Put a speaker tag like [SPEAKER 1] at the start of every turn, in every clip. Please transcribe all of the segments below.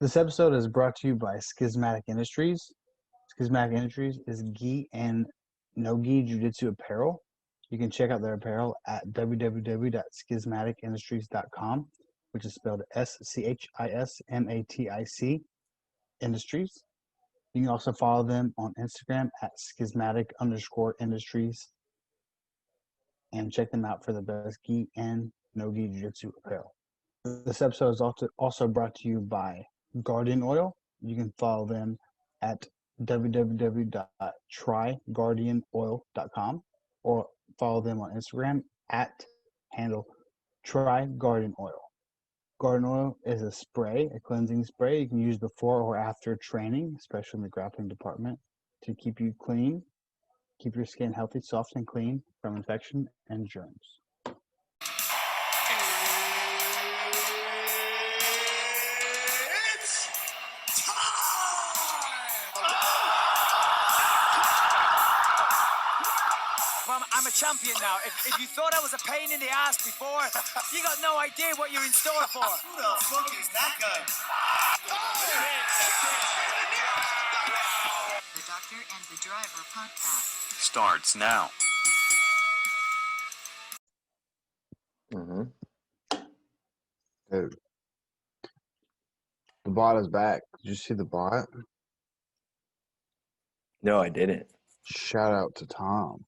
[SPEAKER 1] This episode is brought to you by Schismatic Industries. Schismatic Industries is gi and no-gi jiu-jitsu apparel. You can check out their apparel at www.schismaticindustries.com, which is spelled SCHISMATIC Industries. You can also follow them on Instagram at schismatic_industries and check them out for the best gi and no-gi jiu-jitsu apparel. This episode is also brought to you by Guardian Oil. You can follow them at www.tryguardianoil.com or follow them on Instagram at handle tryguardianoil. Guardian Oil is a spray, a cleansing spray you can use before or after training, especially in the grappling department, to keep you clean, keep your skin healthy, soft, and clean from infection and germs.
[SPEAKER 2] I'm a champion now. If you thought I was a pain in the ass before, you got no idea what you're in store for.
[SPEAKER 3] Who the fuck is that guy?
[SPEAKER 4] The Doctor and the Driver podcast
[SPEAKER 5] starts now.
[SPEAKER 6] Dude, the bot is back. Did you see the bot?
[SPEAKER 7] No, I didn't.
[SPEAKER 6] Shout out to Tom.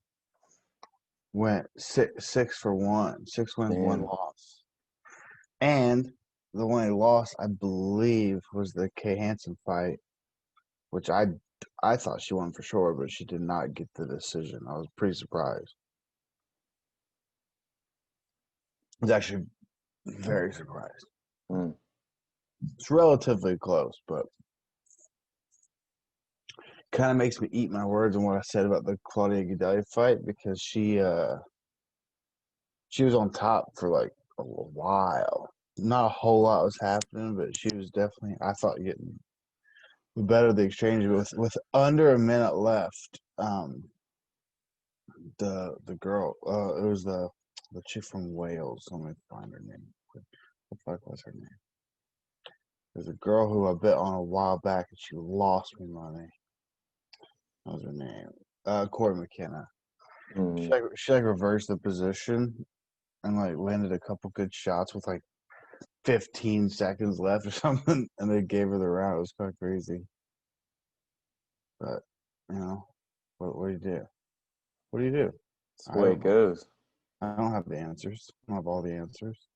[SPEAKER 6] Went six for one. 6 wins,
[SPEAKER 7] Damn.
[SPEAKER 6] 1 loss. And the one he lost, I believe, was the Kay Hansen fight, which I thought she won for sure, but she did not get the decision. I was pretty surprised. I was actually very surprised.
[SPEAKER 7] Mm.
[SPEAKER 6] It's relatively close, but kind of makes me eat my words on what I said about the Claudia Gadelha fight, because she was on top for like a while. Not a whole lot was happening, but she was definitely, I thought, getting the better of the exchange with under a minute left. The girl, it was the chick from Wales. Let me find her name. What the fuck was her name? There's a girl who I bet on a while back and she lost me money. What was her name? Corey McKenna.
[SPEAKER 7] Mm.
[SPEAKER 6] She reversed the position and like landed a couple good shots with like 15 seconds left or something, and they gave her the round. It was quite crazy. But what do you do? What do you do?
[SPEAKER 7] That's the way it goes.
[SPEAKER 6] I don't have the answers. I don't have all the answers.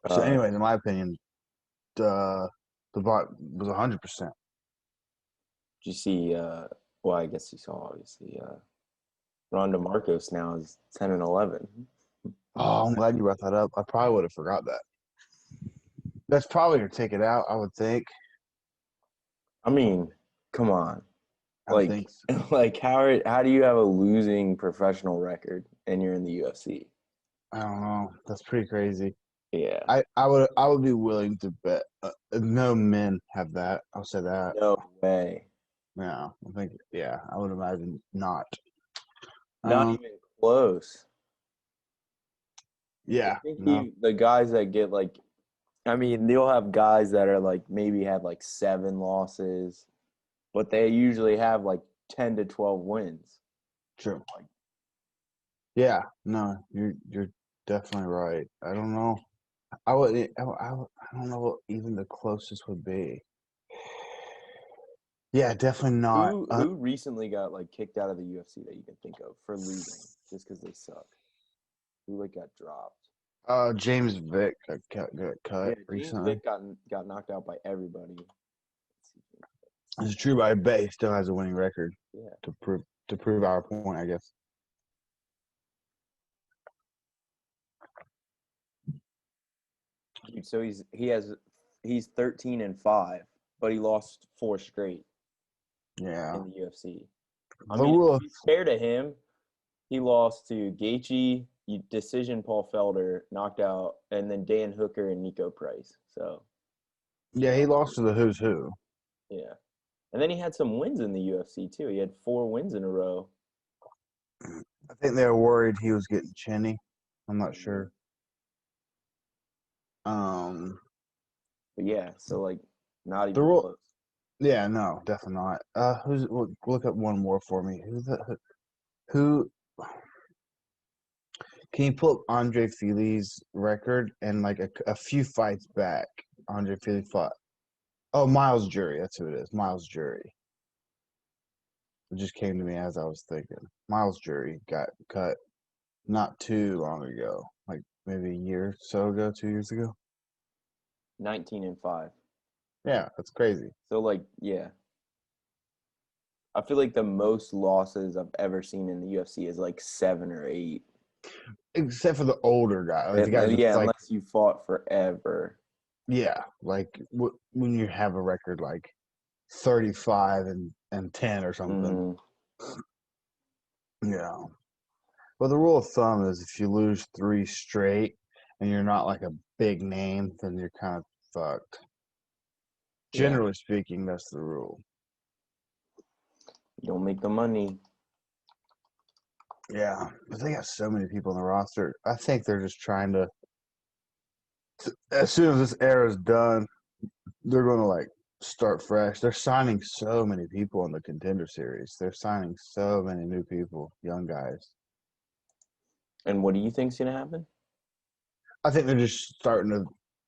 [SPEAKER 6] So, anyways, in my opinion, the bot was 100%.
[SPEAKER 7] Did you see? Well, I guess you saw obviously. Ronda Marcos now is 10-11.
[SPEAKER 6] Oh, I'm glad you brought that up. I probably would have forgot that. That's probably her ticket out, I would think.
[SPEAKER 7] I mean, come on.
[SPEAKER 6] I think so.
[SPEAKER 7] Like how do you have a losing professional record and you're in the UFC?
[SPEAKER 6] I don't know. That's pretty crazy.
[SPEAKER 7] Yeah.
[SPEAKER 6] I would be willing to bet. No men have that. I'll say that.
[SPEAKER 7] No way.
[SPEAKER 6] Yeah, I think. Yeah, I would imagine not.
[SPEAKER 7] Not even close.
[SPEAKER 6] Yeah.
[SPEAKER 7] I think the guys that get like, I mean, they'll have guys that are like maybe have like 7 losses, but they usually have like 10 to 12 wins.
[SPEAKER 6] True. Yeah. No, you're definitely right. I don't know. I don't know what even the closest would be. Yeah, definitely not.
[SPEAKER 7] Who recently got like kicked out of the UFC that you can think of for losing just because they suck? Who like got dropped?
[SPEAKER 6] James Vick got cut recently.
[SPEAKER 7] James Vick got knocked out by everybody.
[SPEAKER 6] It's true, but I bet he still has a winning record.
[SPEAKER 7] Yeah.
[SPEAKER 6] To prove our point, I guess.
[SPEAKER 7] So he's 13-5, but he lost 4 straight.
[SPEAKER 6] Yeah.
[SPEAKER 7] In the UFC. I mean, to be fair to him, he lost to Gaethje, decision Paul Felder, knocked out, and then Dan Hooker and Nico Price. So.
[SPEAKER 6] Yeah, he lost to the who's who.
[SPEAKER 7] Yeah. And then he had some wins in the UFC, too. He had 4 wins in a row.
[SPEAKER 6] I think they were worried he was getting chinny. I'm not sure.
[SPEAKER 7] But yeah, so like not
[SPEAKER 6] The
[SPEAKER 7] even
[SPEAKER 6] rule.
[SPEAKER 7] close.
[SPEAKER 6] Yeah, no, definitely not. Look at one more for me. Who can you pull up Andre Fili's record and like a few fights back? Andre Fili fought. Oh, Miles Jury. That's who it is. Miles Jury. It just came to me as I was thinking. Miles Jury got cut not too long ago, like maybe a year or so ago, 2 years ago.
[SPEAKER 7] 19-5.
[SPEAKER 6] Yeah, that's crazy.
[SPEAKER 7] So like, yeah. I feel like the most losses I've ever seen in the UFC is like 7 or 8.
[SPEAKER 6] Except for the older guy, like the guys with
[SPEAKER 7] Yeah,
[SPEAKER 6] like,
[SPEAKER 7] unless you fought forever.
[SPEAKER 6] yeah, like when you have a record like 35 and 10 or something. Yeah. Well, the rule of thumb is if you lose 3 straight and you're not like a big name, then you're kind of fucked.
[SPEAKER 7] Yeah.
[SPEAKER 6] Generally speaking, that's the rule.
[SPEAKER 7] You don't make the money.
[SPEAKER 6] Yeah, but they got so many people on the roster. I think they're just trying to. As soon as this era's done, they're going to like start fresh. They're signing so many people in the Contender Series. They're signing so many new people, young guys.
[SPEAKER 7] And what do you think's gonna happen?
[SPEAKER 6] I think they're just starting to.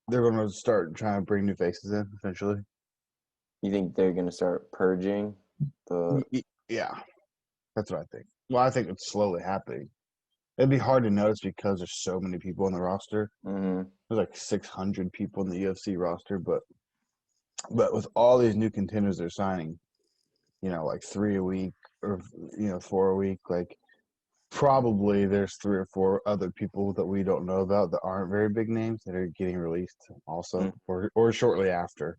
[SPEAKER 6] They're going to start trying to bring new faces in eventually.
[SPEAKER 7] You think they're gonna start purging the?
[SPEAKER 6] Yeah, that's what I think. Well, I think it's slowly happening. It'd be hard to notice because there's so many people on the roster.
[SPEAKER 7] Mm-hmm.
[SPEAKER 6] There's like 600 people in the UFC roster, but with all these new contenders they're signing, like 3 a week or 4 a week, like probably there's 3 or 4 other people that we don't know about that aren't very big names that are getting released also, or shortly after.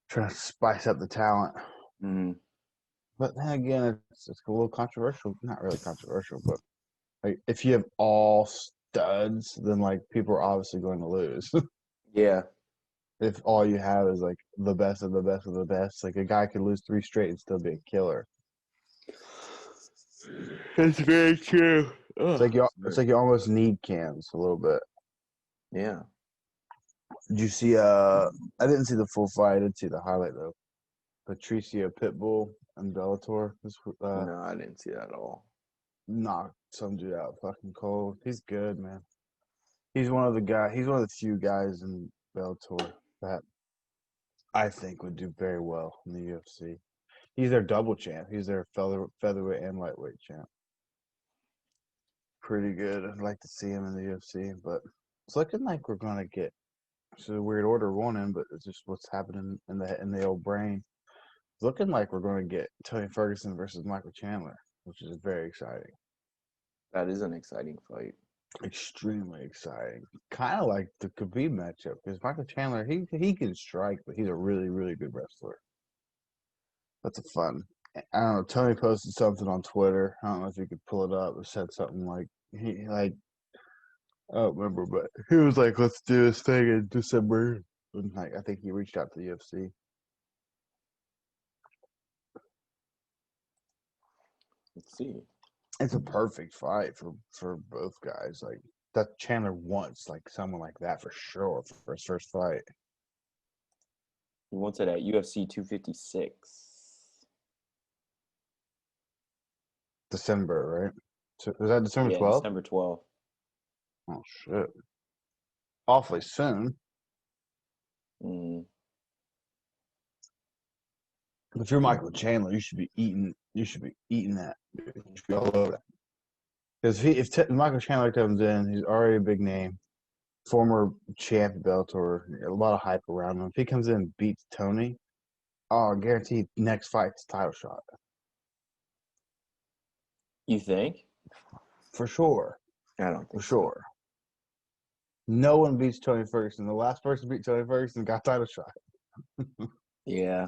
[SPEAKER 6] Trying to spice up the talent.
[SPEAKER 7] Mm-hmm.
[SPEAKER 6] But then again, it's a little controversial. Not really controversial, but like if you have all studs, then like people are obviously going to lose.
[SPEAKER 7] Yeah.
[SPEAKER 6] If all you have is like the best of the best of the best, like a guy could lose 3 straight and still be a killer.
[SPEAKER 7] That's very true.
[SPEAKER 6] It's like you almost need cans a little bit.
[SPEAKER 7] Yeah.
[SPEAKER 6] Did you see? I didn't see the full fight. I did see the highlight though. Patricia Pitbull and Bellator
[SPEAKER 7] No, I didn't see that at all.
[SPEAKER 6] knocked some dude out fucking cold. He's good, man. He's one of the few guys in Bellator that I think would do very well in the UFC. He's their double champ. He's their featherweight and lightweight champ. Pretty good. I'd like to see him in the UFC, but it's looking like we're gonna get. It's a weird order one but it's just what's happening in the old brain. It's looking like we're going to get Tony Ferguson versus Michael Chandler, which is very exciting.
[SPEAKER 7] That is an exciting fight.
[SPEAKER 6] Extremely exciting. Kind of like the Khabib matchup because Michael Chandler he can strike, but he's a really really good wrestler. That's a fun. I don't know. Tony posted something on Twitter. I don't know if you could pull it up. It said something like he like I don't remember, but he was like, "Let's do this thing in December." And like I think he reached out to the UFC.
[SPEAKER 7] Let's see.
[SPEAKER 6] It's a perfect fight for both guys. Like that Chandler wants like someone like that for sure for his first fight.
[SPEAKER 7] He wants it at UFC 256.
[SPEAKER 6] December, right? So, is that December
[SPEAKER 7] Yeah,
[SPEAKER 6] 12th?
[SPEAKER 7] December 12th.
[SPEAKER 6] Oh shit! Awfully soon.
[SPEAKER 7] Mm.
[SPEAKER 6] If you're Michael Chandler, you should be eating. You should be eating that. Dude. You should be all over that. Because if Michael Chandler comes in, he's already a big name, former champ of Bellator, a lot of hype around him. If he comes in and beats Tony, oh, guaranteed next fight's title shot
[SPEAKER 7] You think?
[SPEAKER 6] for sure.
[SPEAKER 7] I don't
[SPEAKER 6] For
[SPEAKER 7] think
[SPEAKER 6] sure. No one beats Tony Ferguson. The last person to beat Tony Ferguson got title shot.
[SPEAKER 7] So. Yeah.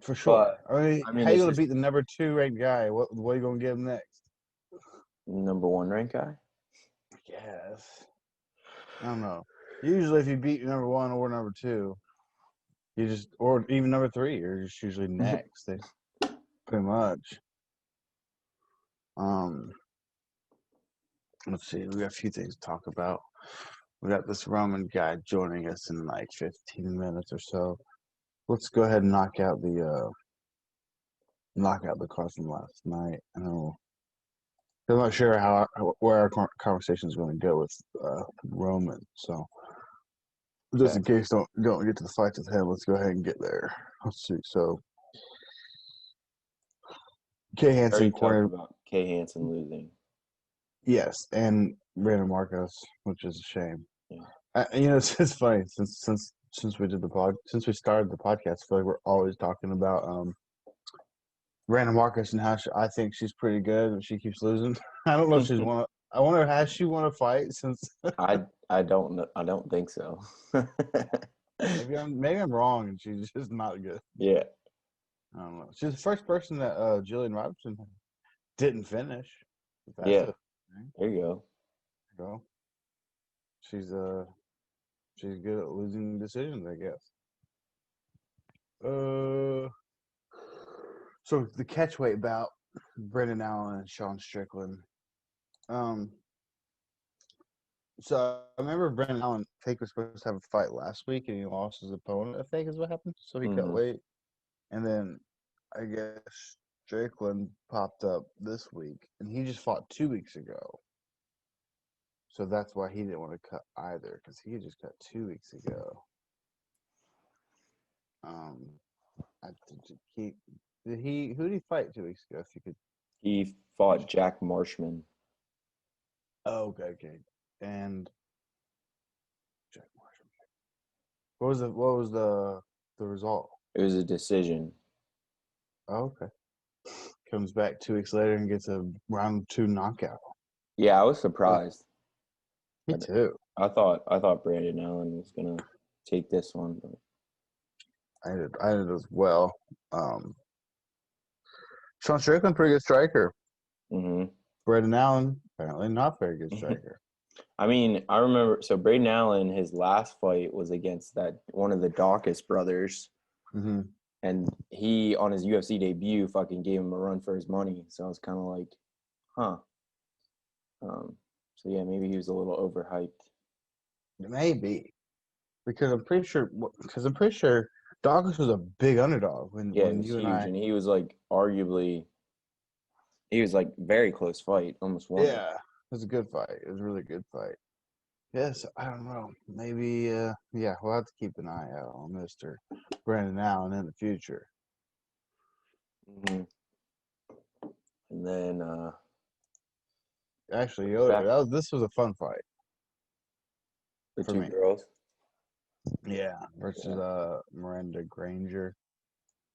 [SPEAKER 6] For sure.
[SPEAKER 7] But, I mean,
[SPEAKER 6] how you
[SPEAKER 7] it's
[SPEAKER 6] gonna
[SPEAKER 7] just
[SPEAKER 6] beat the number 2 ranked guy? What are you gonna give him next?
[SPEAKER 7] number 1 ranked guy.
[SPEAKER 6] Yes. I don't know. Usually, if you beat number 1 or number 2, you just or even number 3, you're just usually next. Pretty much. Let's see. We got a few things to talk about. We got this Roman guy joining us in like 15 minutes or so. Let's go ahead and knock out the card from last night. I'm not sure where our conversation is going to go with Roman. So just in case don't get to the fights with him, let's go ahead and get there. Let's see. So Kay Hansen cornered
[SPEAKER 7] about Kay Hansen losing.
[SPEAKER 6] Yes, and Brandon Marcos, which is a shame.
[SPEAKER 7] Yeah.
[SPEAKER 6] It's funny since we started the podcast. I feel like we're always talking about Brandon Marcos and how I think she's pretty good, and she keeps losing. I don't know if she's won. I wonder, has she won a fight since?
[SPEAKER 7] I don't know. I don't think so.
[SPEAKER 6] maybe I'm wrong, and she's just not good.
[SPEAKER 7] Yeah.
[SPEAKER 6] I don't know. She's the first person that Jillian Robertson didn't finish.
[SPEAKER 7] Yeah. There you
[SPEAKER 6] go. She's good at losing decisions, I guess. So the catchweight bout, Brendan Allen and Sean Strickland. So I remember Brendan Allen, I think, was supposed to have a fight last week, and he lost his opponent, I think is what happened. So he cut weight. And then I guess Strickland popped up this week, and he just fought 2 weeks ago. So that's why he didn't want to cut either, because he just cut 2 weeks ago. Who did he fight 2 weeks ago? If you could.
[SPEAKER 7] He fought Jack Marshman.
[SPEAKER 6] Oh, okay. And Jack Marshman. What was the result?
[SPEAKER 7] It was a decision.
[SPEAKER 6] Oh, okay. Comes back 2 weeks later and gets a round 2 knockout.
[SPEAKER 7] Yeah, I was surprised.
[SPEAKER 6] Me too.
[SPEAKER 7] I thought Brandon Allen was gonna take this one, but
[SPEAKER 6] I did as well. Sean Strickland, pretty good striker.
[SPEAKER 7] Mm-hmm.
[SPEAKER 6] Brandon Allen, apparently not very good striker.
[SPEAKER 7] I mean, I remember. So Brayden Allen, his last fight was against that one of the Dawkins brothers, and he on his UFC debut fucking gave him a run for his money. So I was kind of like, huh. So yeah, maybe he was a little overhyped.
[SPEAKER 6] Maybe, because I'm pretty sure Dawkins was a big underdog when
[SPEAKER 7] he was
[SPEAKER 6] you
[SPEAKER 7] huge,
[SPEAKER 6] and I.
[SPEAKER 7] And he was like arguably, he was like very close fight, almost won.
[SPEAKER 6] Yeah, it was a good fight. It was a really good fight. Yes, I don't know. Maybe, we'll have to keep an eye out on Mr. Brandon Allen in the future.
[SPEAKER 7] Mm-hmm. And then,
[SPEAKER 6] actually, this was a fun fight.
[SPEAKER 7] The two girls.
[SPEAKER 6] Yeah, versus Miranda Granger.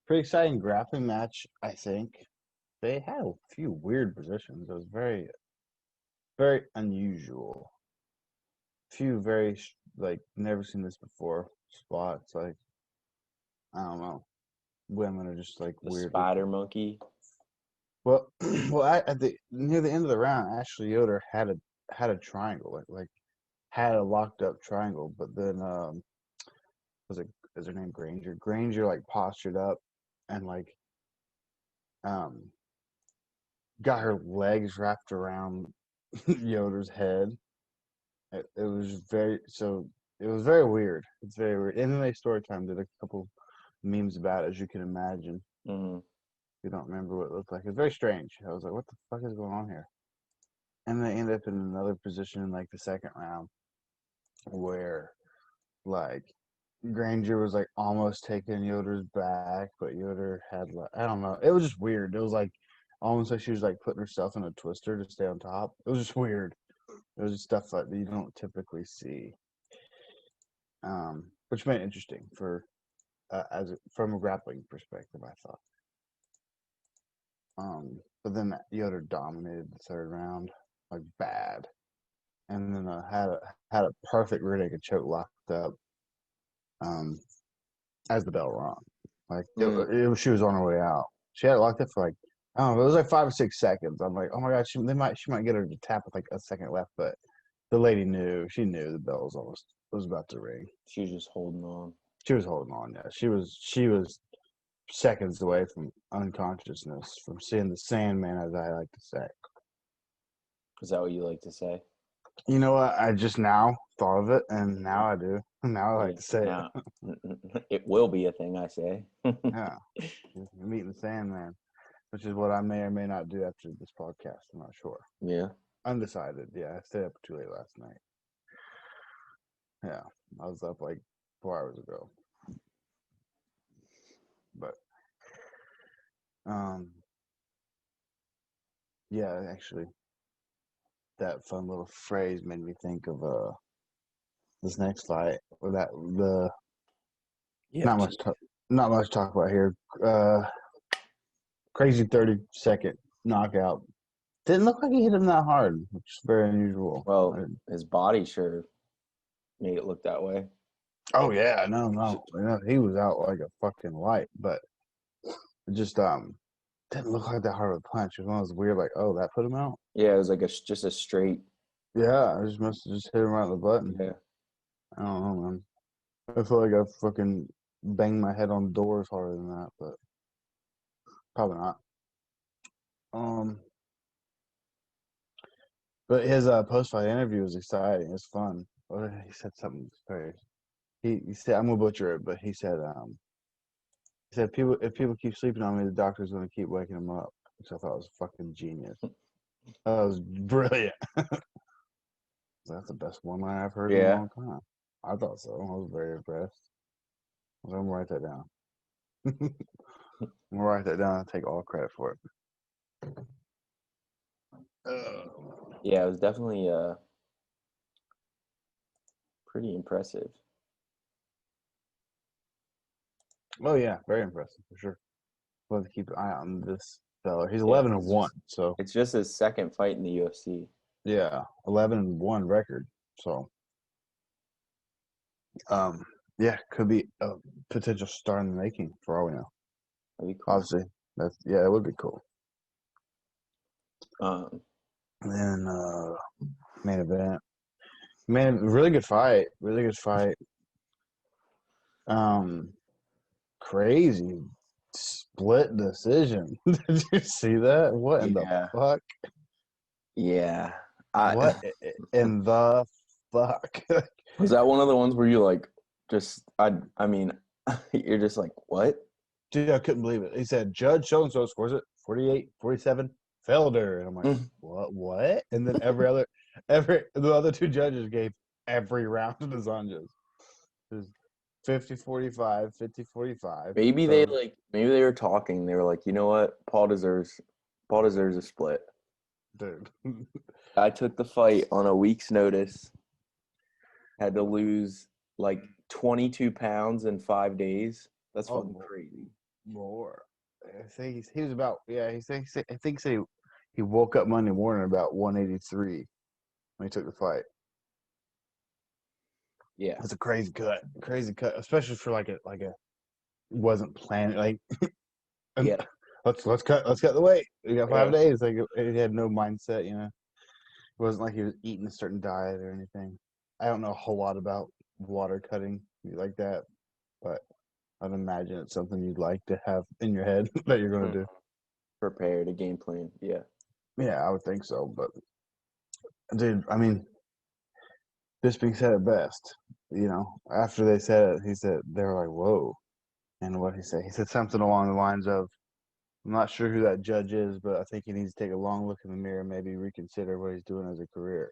[SPEAKER 6] Pretty exciting grappling match, I think. They had a few weird positions. It was very, very unusual. Few very never seen this before spots. Like, I don't know, women are just like
[SPEAKER 7] the
[SPEAKER 6] weird.
[SPEAKER 7] Spider monkey.
[SPEAKER 6] Well, near the end of the round, Ashley Yoder had a triangle, had a locked up triangle, but then is her name Granger? Granger postured up and got her legs wrapped around Yoder's head. It was very weird. It's very weird. MMA Storytime did a couple memes about it, as you can imagine.
[SPEAKER 7] Mm-hmm.
[SPEAKER 6] You don't remember what it looked like. It's very strange. I was like, what the fuck is going on here? And they ended up in another position in the second round where Granger was almost taking Yoder's back, but Yoder had I don't know. It was just weird. It was almost like she was putting herself in a twister to stay on top. It was just weird. It was just stuff that you don't typically see, which made it interesting from a grappling perspective, I thought. But then Yoder dominated the third round, bad, and then had a perfect rear naked choke locked up, as the bell rung. She was on her way out. She had it locked up for I don't know, it was 5 or 6 seconds. I'm like, oh my god, she might get her to tap with a second left, but the lady knew. She knew the bell was about to ring.
[SPEAKER 7] She was just holding on.
[SPEAKER 6] She was holding on. Yeah, she was seconds away from unconsciousness, from seeing the Sandman, as I like to say.
[SPEAKER 7] Is that what you like to say?
[SPEAKER 6] You know what? I just now thought of it, and now I do. Now I like to say
[SPEAKER 7] Now, it will be a thing, I say.
[SPEAKER 6] it. Yeah, meeting the Sandman, which is what I may or may not do after this podcast. I'm not sure.
[SPEAKER 7] Yeah.
[SPEAKER 6] Undecided. Yeah, I stayed up too late last night. Yeah, I was up like 4 hours ago. But, yeah, actually, that fun little phrase made me think of this next fight. Or
[SPEAKER 7] Yeah.
[SPEAKER 6] not much to talk about here. Crazy 30-second knockout. Didn't look like he hit him that hard, which is very unusual.
[SPEAKER 7] Well, his body sure made it look that way.
[SPEAKER 6] Oh yeah, no, he was out like a fucking light, but it just didn't look like that hard of a punch. It was one of those weird, like, oh, that put him out.
[SPEAKER 7] Yeah, it was like just a straight.
[SPEAKER 6] Yeah, I just must have just hit him right in the button.
[SPEAKER 7] Yeah.
[SPEAKER 6] I don't know, man. I feel like I fucking banged my head on doors harder than that, but probably not. But his post-fight interview was exciting. It was fun. He said something very. He said, I'm gonna butcher it, but he said people, if people keep sleeping on me, the doctor's gonna keep waking them up, which I thought was fucking genius. That was brilliant. That's the best one line I've heard in a long time. I thought so. I was very impressed. I'm gonna write that down. I'm gonna write that down and take all credit for it.
[SPEAKER 7] Yeah, it was definitely pretty impressive.
[SPEAKER 6] Oh yeah, very impressive for sure. We'll have to keep an eye on this fella. He's
[SPEAKER 7] Yeah,
[SPEAKER 6] 11-1, so
[SPEAKER 7] it's just his second fight in the UFC.
[SPEAKER 6] yeah, 11-1 record. So, yeah, could be a potential star in the making for all we know.
[SPEAKER 7] That'd be cool.
[SPEAKER 6] Obviously, it would be cool.
[SPEAKER 7] Um,
[SPEAKER 6] And then main event, man, really good fight. Crazy split decision. Did you see that? What in the fuck?
[SPEAKER 7] Yeah.
[SPEAKER 6] What in the fuck?
[SPEAKER 7] Was that one of the ones where you like I mean, you're just like, what?
[SPEAKER 6] Dude, I couldn't believe it. He said, Judge so-and-so scores it 48-47, Felder. And I'm like, what? And then the other two judges gave every round to the Zanjas. It was 50-45, 50-45.
[SPEAKER 7] Maybe they were talking. They were like, you know what? Paul deserves a split.
[SPEAKER 6] Dude.
[SPEAKER 7] I took the fight on a week's notice. Had to lose like 22 pounds in 5 days. That's fucking crazy.
[SPEAKER 6] More. I think he was about, I think he woke up Monday morning about 183 when he took the fight.
[SPEAKER 7] Yeah.
[SPEAKER 6] It's a crazy cut, especially for like a wasn't planned. Like,
[SPEAKER 7] yeah,
[SPEAKER 6] let's cut the weight. We got 5 days. Like, he had no mindset, you know. It wasn't like he was eating a certain diet or anything. I don't know a whole lot about water cutting like that, but I'd imagine it's something you'd like to have in your head that you're going to do.
[SPEAKER 7] Prepare the game plan. Yeah.
[SPEAKER 6] Yeah, I would think so. But, dude, I mean, Bisping said it best. You know, after they said it, he said, they were like, whoa. And what he said? He said something along the lines of, I'm not sure who that judge is, but I think he needs to take a long look in the mirror and maybe reconsider what he's doing as a career.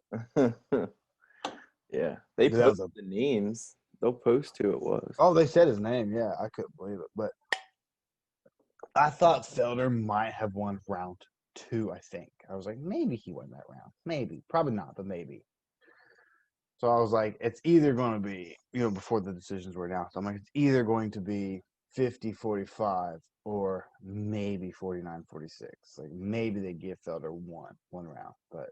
[SPEAKER 7] Yeah. They posted the names. They'll post who it was.
[SPEAKER 6] Oh, they said his name. Yeah, I couldn't believe it. But I thought Felder might have won round 2, I think. I was like, maybe he won that round. Maybe. Probably not, but maybe. So I was like, it's either going to be, you know, before the decisions were announced, I'm like, it's either going to be 50-45 or maybe 49-46. Like, maybe they give Felder one round, but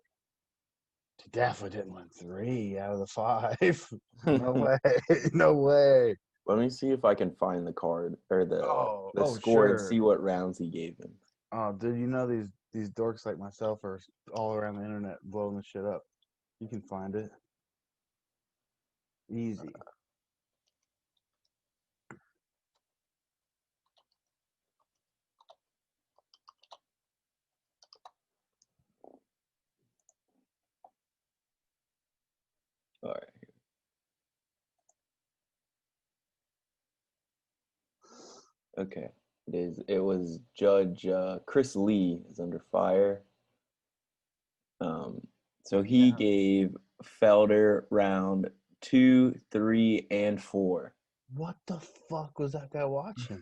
[SPEAKER 6] he definitely didn't win 3 out of the 5. No way. No way.
[SPEAKER 7] Let me see if I can find the card or the score
[SPEAKER 6] sure.
[SPEAKER 7] and see what rounds he gave him.
[SPEAKER 6] Oh, dude, you know these dorks like myself are all around the internet blowing this shit up. You can find it. Easy.
[SPEAKER 7] All right. Okay. It is. It was Judge Chris Lee is under fire. So he
[SPEAKER 1] Yeah.
[SPEAKER 7] gave Felder round 2, 3, and 4.
[SPEAKER 1] What the fuck was that guy watching?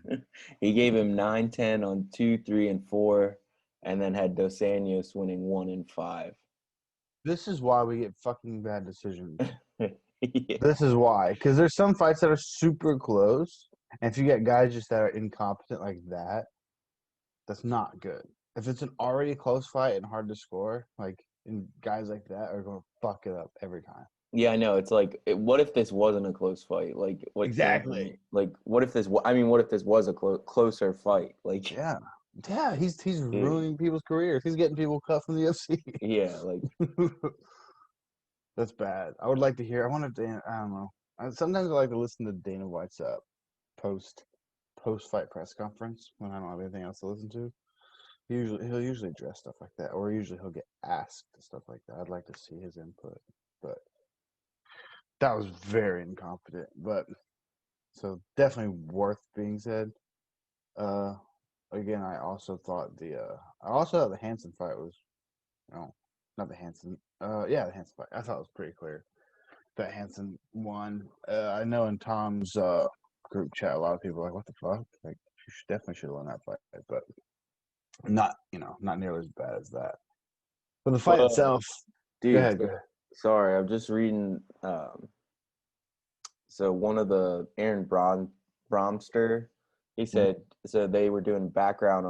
[SPEAKER 7] He gave him 9, 10 on 2, 3, and 4, and then had Dos Anjos winning 1 and 5.
[SPEAKER 6] This is why we get fucking bad decisions.
[SPEAKER 7] Yeah.
[SPEAKER 6] This is why. Because there's some fights that are super close. And if you get guys just that are incompetent like that, that's not good. If it's an already close fight and hard to score, and guys like that are going to fuck it up every time.
[SPEAKER 7] Yeah, I know. It's like, what if this wasn't a close fight? Like, what?
[SPEAKER 6] Exactly.
[SPEAKER 7] Like, what if this? I mean, what if this was a closer fight? Like,
[SPEAKER 6] Yeah. Yeah, he's
[SPEAKER 7] dude,
[SPEAKER 6] ruining people's careers. He's getting people cut from the UFC.
[SPEAKER 7] yeah, like,
[SPEAKER 6] That's bad. I would like to hear. I wonder if Dana. I don't know. Sometimes I like to listen to Dana White's post fight press conference when I don't have anything else to listen to. He'll usually address stuff like that, or usually he'll get asked stuff like that. I'd like to see his input, but that was very incompetent. But so definitely worth being said. Again, I also thought the Hanson fight was, not the Hanson. Yeah, the Hanson fight. I thought it was pretty clear that Hanson won. I know in Tom's group chat, a lot of people are like, "What the fuck?" Like, definitely should have won that fight, but not nearly as bad as that. But the fight
[SPEAKER 7] well,
[SPEAKER 6] itself. Go
[SPEAKER 7] dude.
[SPEAKER 6] ahead. Go ahead.
[SPEAKER 7] Sorry, I'm just reading. So one of the Aaron Bromster, he said, so they were doing background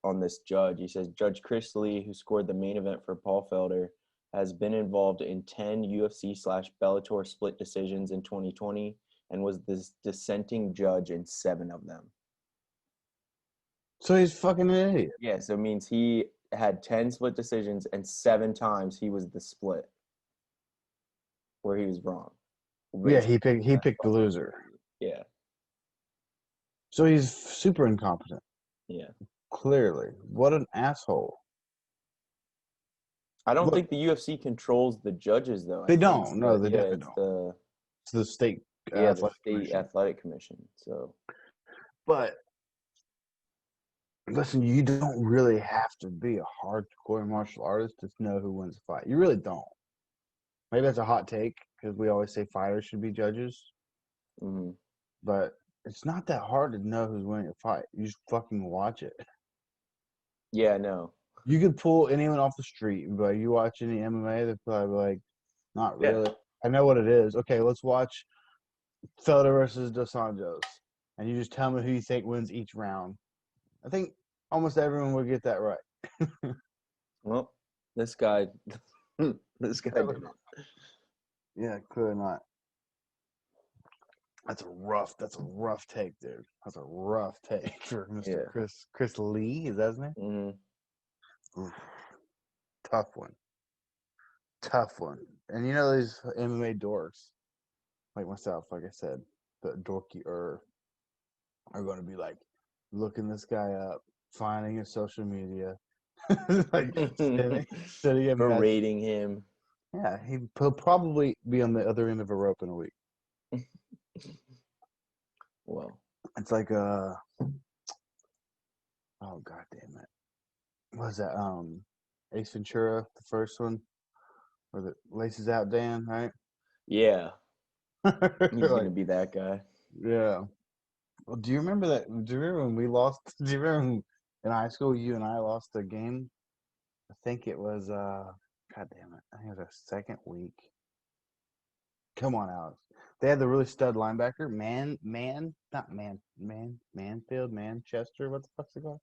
[SPEAKER 7] on this judge. He says Judge Chris Lee, who scored the main event for Paul Felder, has been involved in 10 UFC/Bellator split decisions in 2020 and was the dissenting judge in 7 of them.
[SPEAKER 6] So he's fucking an idiot.
[SPEAKER 7] Yeah, so it means he had 10 split decisions and 7 times he was the split where he was wrong.
[SPEAKER 6] Yeah, he picked the loser.
[SPEAKER 7] Yeah,
[SPEAKER 6] So he's super incompetent.
[SPEAKER 7] yeah.
[SPEAKER 6] Clearly, what an asshole.
[SPEAKER 7] I don't
[SPEAKER 6] Look,
[SPEAKER 7] think the UFC controls the judges, though.
[SPEAKER 6] They
[SPEAKER 7] I think
[SPEAKER 6] don't.
[SPEAKER 7] it's
[SPEAKER 6] No, they
[SPEAKER 7] yeah,
[SPEAKER 6] definitely
[SPEAKER 7] it's
[SPEAKER 6] don't. It's the state
[SPEAKER 7] the
[SPEAKER 6] athletic
[SPEAKER 7] state
[SPEAKER 6] commission.
[SPEAKER 7] athletic commission. So,
[SPEAKER 6] But listen, you don't really have to be a hardcore martial artist to know who wins a fight. You really don't. Maybe that's a hot take because we always say fighters should be judges,
[SPEAKER 7] mhm.
[SPEAKER 6] but it's not that hard to know who's winning a fight. You just fucking watch it.
[SPEAKER 7] Yeah, no,
[SPEAKER 6] You could pull anyone off the street and be like, "You watch any MMA?" They're probably like, "Not
[SPEAKER 7] yeah,
[SPEAKER 6] really." I know what it is. Okay, let's watch Felder versus Dos Anjos, and you just tell me who you think wins each round. I think almost everyone would get that right.
[SPEAKER 7] well, this guy, this guy did it.
[SPEAKER 6] Yeah, clearly not. That's a rough take, dude. That's a rough take for Mr.
[SPEAKER 7] Yeah.
[SPEAKER 6] Chris Lee. Is that his name?
[SPEAKER 7] Mm-hmm.
[SPEAKER 6] Oof. Tough one. Tough one. And you know these MMA dorks, like myself, like I said, the dorky are going to be like looking this guy up, finding his social media, like sitting him.
[SPEAKER 7] Berating him.
[SPEAKER 6] Yeah, he'll probably be on the other end of a rope in a week.
[SPEAKER 7] Well,
[SPEAKER 6] It's like oh god damn it. What was that? Ace Ventura, the first one, where the laces out Dan, right?
[SPEAKER 7] yeah, he's
[SPEAKER 6] Like,
[SPEAKER 7] gonna be that guy.
[SPEAKER 6] yeah. Well, do you remember that? Do you remember when we lost? Do you remember when in high school you and I lost a game? I think it was god damn it. I think it was our second week. Come on, Alex. They had the really stud linebacker, Manfield, Manchester. What the fuck's it called?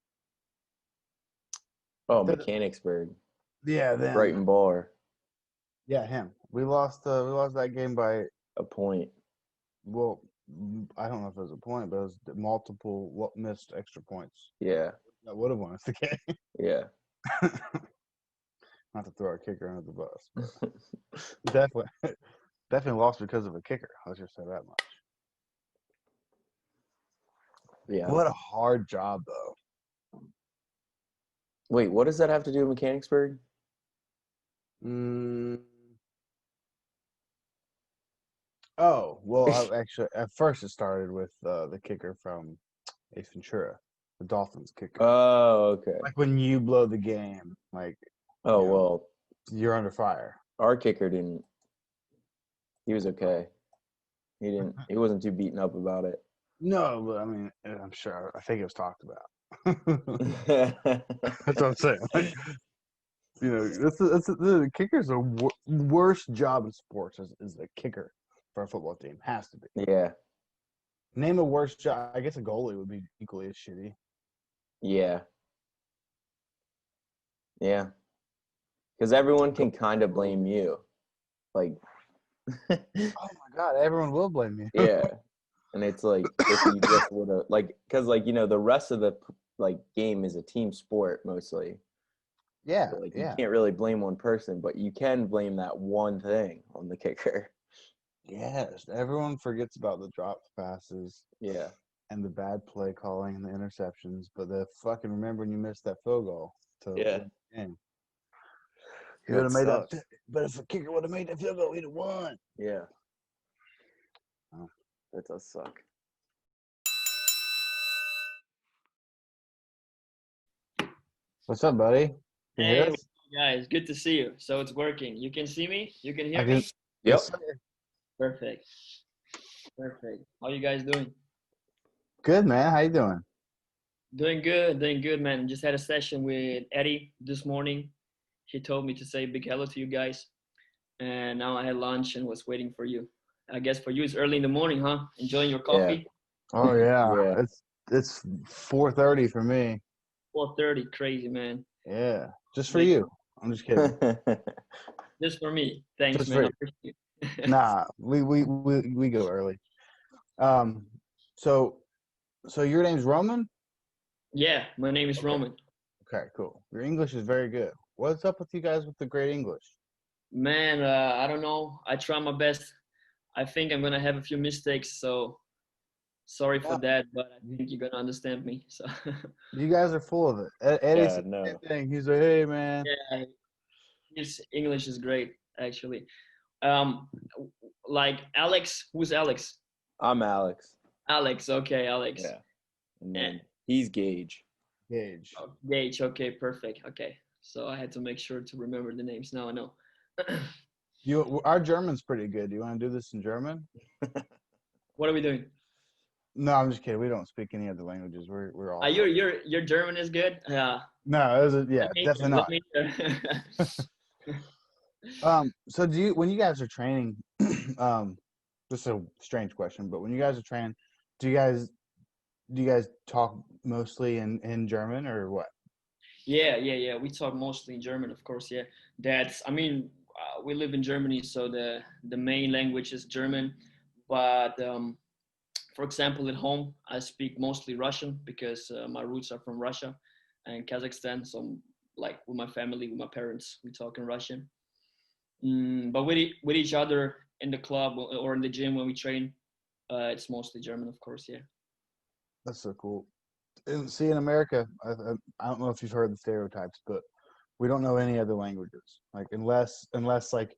[SPEAKER 7] Oh, Mechanicsburg,
[SPEAKER 6] Yeah, them.
[SPEAKER 7] Brighton Bar,
[SPEAKER 6] Yeah, him. We lost that game by,
[SPEAKER 7] a point.
[SPEAKER 6] well, I don't know if it was a point, but it was multiple missed extra points.
[SPEAKER 7] Yeah,
[SPEAKER 6] That would have won us the game.
[SPEAKER 7] yeah.
[SPEAKER 6] Not to throw our kicker under the bus, but definitely lost because of a kicker. Let's just say that much.
[SPEAKER 7] Yeah.
[SPEAKER 6] What a hard job, though.
[SPEAKER 7] Wait, what does that have to do with Mechanicsburg?
[SPEAKER 6] Oh, well, actually, at first it started with the kicker from Ace Ventura, the Dolphins kicker.
[SPEAKER 7] Oh, okay.
[SPEAKER 6] Like when you blow the game, like
[SPEAKER 7] Oh,
[SPEAKER 6] you know,
[SPEAKER 7] well,
[SPEAKER 6] you're under fire.
[SPEAKER 7] our kicker didn't. He was okay. He wasn't too beaten up about it.
[SPEAKER 6] No, but I mean, I'm sure. I think it was talked about. That's what I'm saying. Like, you know, the kicker's the worst job in sports is a kicker for a football team. Has to be.
[SPEAKER 7] Yeah.
[SPEAKER 6] Name a worse job. I guess a goalie would be equally as shitty.
[SPEAKER 7] Yeah. Yeah. Because everyone can kind of blame you. Like,
[SPEAKER 6] Oh my God, everyone will blame you.
[SPEAKER 7] yeah. And it's like, if you just would have, like, because, like, you know, the rest of the, like, game is a team sport mostly.
[SPEAKER 6] Yeah,
[SPEAKER 7] So, like,
[SPEAKER 6] yeah.
[SPEAKER 7] you can't really blame one person, but you can blame that one thing on the kicker.
[SPEAKER 6] Yes, everyone forgets about the dropped passes
[SPEAKER 7] Yeah.
[SPEAKER 6] and the bad play calling and the interceptions, but they fucking remember when you missed that field goal to
[SPEAKER 7] Yeah.
[SPEAKER 6] win the game. He
[SPEAKER 7] Yeah,
[SPEAKER 6] would
[SPEAKER 7] it
[SPEAKER 6] have made
[SPEAKER 7] sucks.
[SPEAKER 6] that, but if a kicker would have made that field goal, he'd have won.
[SPEAKER 7] Yeah.
[SPEAKER 6] Oh.
[SPEAKER 7] That does suck.
[SPEAKER 6] What's up, buddy? You hear
[SPEAKER 5] Hey,
[SPEAKER 6] us?
[SPEAKER 5] guys, good to see you. So it's working. You can see me? You can hear
[SPEAKER 6] I
[SPEAKER 5] me?
[SPEAKER 6] can.
[SPEAKER 7] Yep.
[SPEAKER 6] Yes, sir.
[SPEAKER 5] Perfect. Perfect. How you guys doing?
[SPEAKER 6] Good, man. How you doing?
[SPEAKER 5] Doing good, man. Just had a session with Eddie this morning. He told me to say big hello to you guys. And now I had lunch and was waiting for you. I guess for you it's early in the morning, huh? Enjoying your coffee?
[SPEAKER 6] Oh yeah,
[SPEAKER 7] Yeah.
[SPEAKER 6] it's 4:30 for me.
[SPEAKER 5] 4:30, crazy, man.
[SPEAKER 6] Yeah, just for
[SPEAKER 5] Me
[SPEAKER 6] you.
[SPEAKER 5] too.
[SPEAKER 6] I'm just kidding.
[SPEAKER 5] Just for me. Thanks,
[SPEAKER 6] Just
[SPEAKER 5] man.
[SPEAKER 6] for
[SPEAKER 5] I
[SPEAKER 6] you.
[SPEAKER 5] appreciate it.
[SPEAKER 6] Nah, we go early. Um, so your name's Roman?
[SPEAKER 5] Yeah, my name is
[SPEAKER 6] Okay.
[SPEAKER 5] Roman.
[SPEAKER 6] Okay, cool. Your English is very good. What's up with you guys with the great English?
[SPEAKER 5] Man, I don't know. I try my best. I think I'm gonna have a few mistakes, so sorry for
[SPEAKER 6] No,
[SPEAKER 5] that, but I think you're gonna understand me. So
[SPEAKER 6] you guys are full of it. Eddie
[SPEAKER 7] Yeah,
[SPEAKER 6] said the
[SPEAKER 7] no.
[SPEAKER 6] same thing. He's like, hey man.
[SPEAKER 5] yeah, his English is great, actually. Um, like Alex, who's Alex?
[SPEAKER 7] I'm Alex.
[SPEAKER 5] Alex, okay, Alex.
[SPEAKER 7] Yeah. And
[SPEAKER 5] Yeah.
[SPEAKER 7] then he's Gage.
[SPEAKER 6] Gage.
[SPEAKER 5] Gage, okay, perfect. Okay, so I had to make sure to remember the names. Now I know.
[SPEAKER 6] Our German's pretty good. Do you want to do this in German?
[SPEAKER 5] What are we doing?
[SPEAKER 6] No, I'm just kidding. We don't speak any other languages. We're all
[SPEAKER 5] Your German is good. Yeah.
[SPEAKER 6] No, yeah, definitely not. So when you guys are training, this is a strange question, but when you guys are training, do you guys talk mostly in German or what?
[SPEAKER 5] Yeah. We talk mostly in German, of course. Yeah, we live in Germany, so the main language is German. But for example, at home, I speak mostly Russian because my roots are from Russia and Kazakhstan. So, like with my family, with my parents, we talk in Russian. But with each other in the club or in the gym when we train, it's mostly German, of course. Yeah.
[SPEAKER 6] That's so cool. And see, in America, I don't know if you've heard the stereotypes, but we don't know any other languages. Like unless like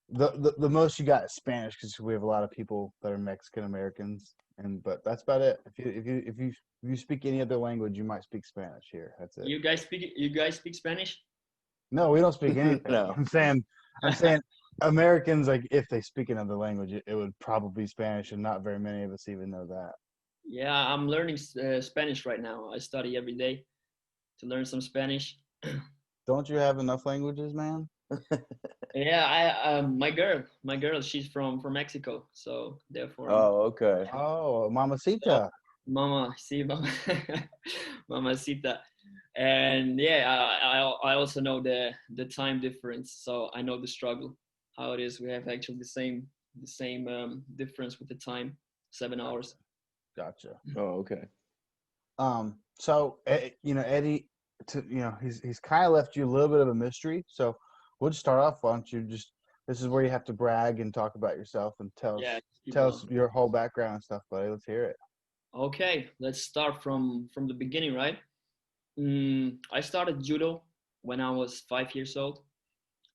[SPEAKER 6] the most you got is Spanish because we have a lot of people that are Mexican Americans, but that's about it. If you speak any other language, you might speak Spanish here. That's it.
[SPEAKER 5] You guys speak Spanish?
[SPEAKER 6] No, we don't speak anything.
[SPEAKER 7] No.
[SPEAKER 6] I'm saying Americans, like if they speak another language, it would probably be Spanish, and not very many of us even know that.
[SPEAKER 5] Yeah, I'm learning Spanish right now. I study every day to learn some Spanish.
[SPEAKER 6] Don't you have enough languages, man?
[SPEAKER 5] Yeah, my girl, she's from Mexico, so therefore,
[SPEAKER 7] Oh, okay.
[SPEAKER 6] Oh, mamacita.
[SPEAKER 5] mama, see, mama, mamacita, and yeah, I also know the time difference, so I know the struggle, how it is. We have actually the same difference with the time, 7 hours.
[SPEAKER 6] Gotcha.
[SPEAKER 7] Oh, okay.
[SPEAKER 6] So Eddie, he's kind of left you a little bit of a mystery. So we'll just start off. Why don't you this is where you have to brag and talk about yourself and tell
[SPEAKER 5] Yeah,
[SPEAKER 6] us your whole background and stuff, buddy. Let's hear it.
[SPEAKER 5] Okay, let's start from the beginning, right? I started judo when I was 5 years old.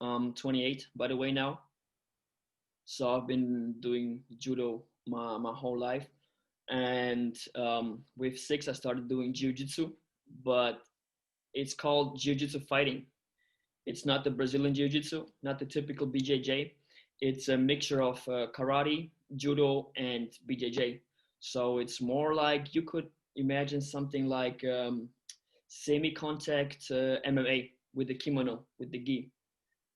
[SPEAKER 5] 28 by the way now. So I've been doing judo my whole life. And with 6, I started doing jiu-jitsu, but it's called jiu-jitsu fighting. It's not the Brazilian jiu-jitsu, not the typical BJJ. It's a mixture of karate, judo, and BJJ. So it's more like you could imagine something like semi-contact MMA with the kimono, with the gi.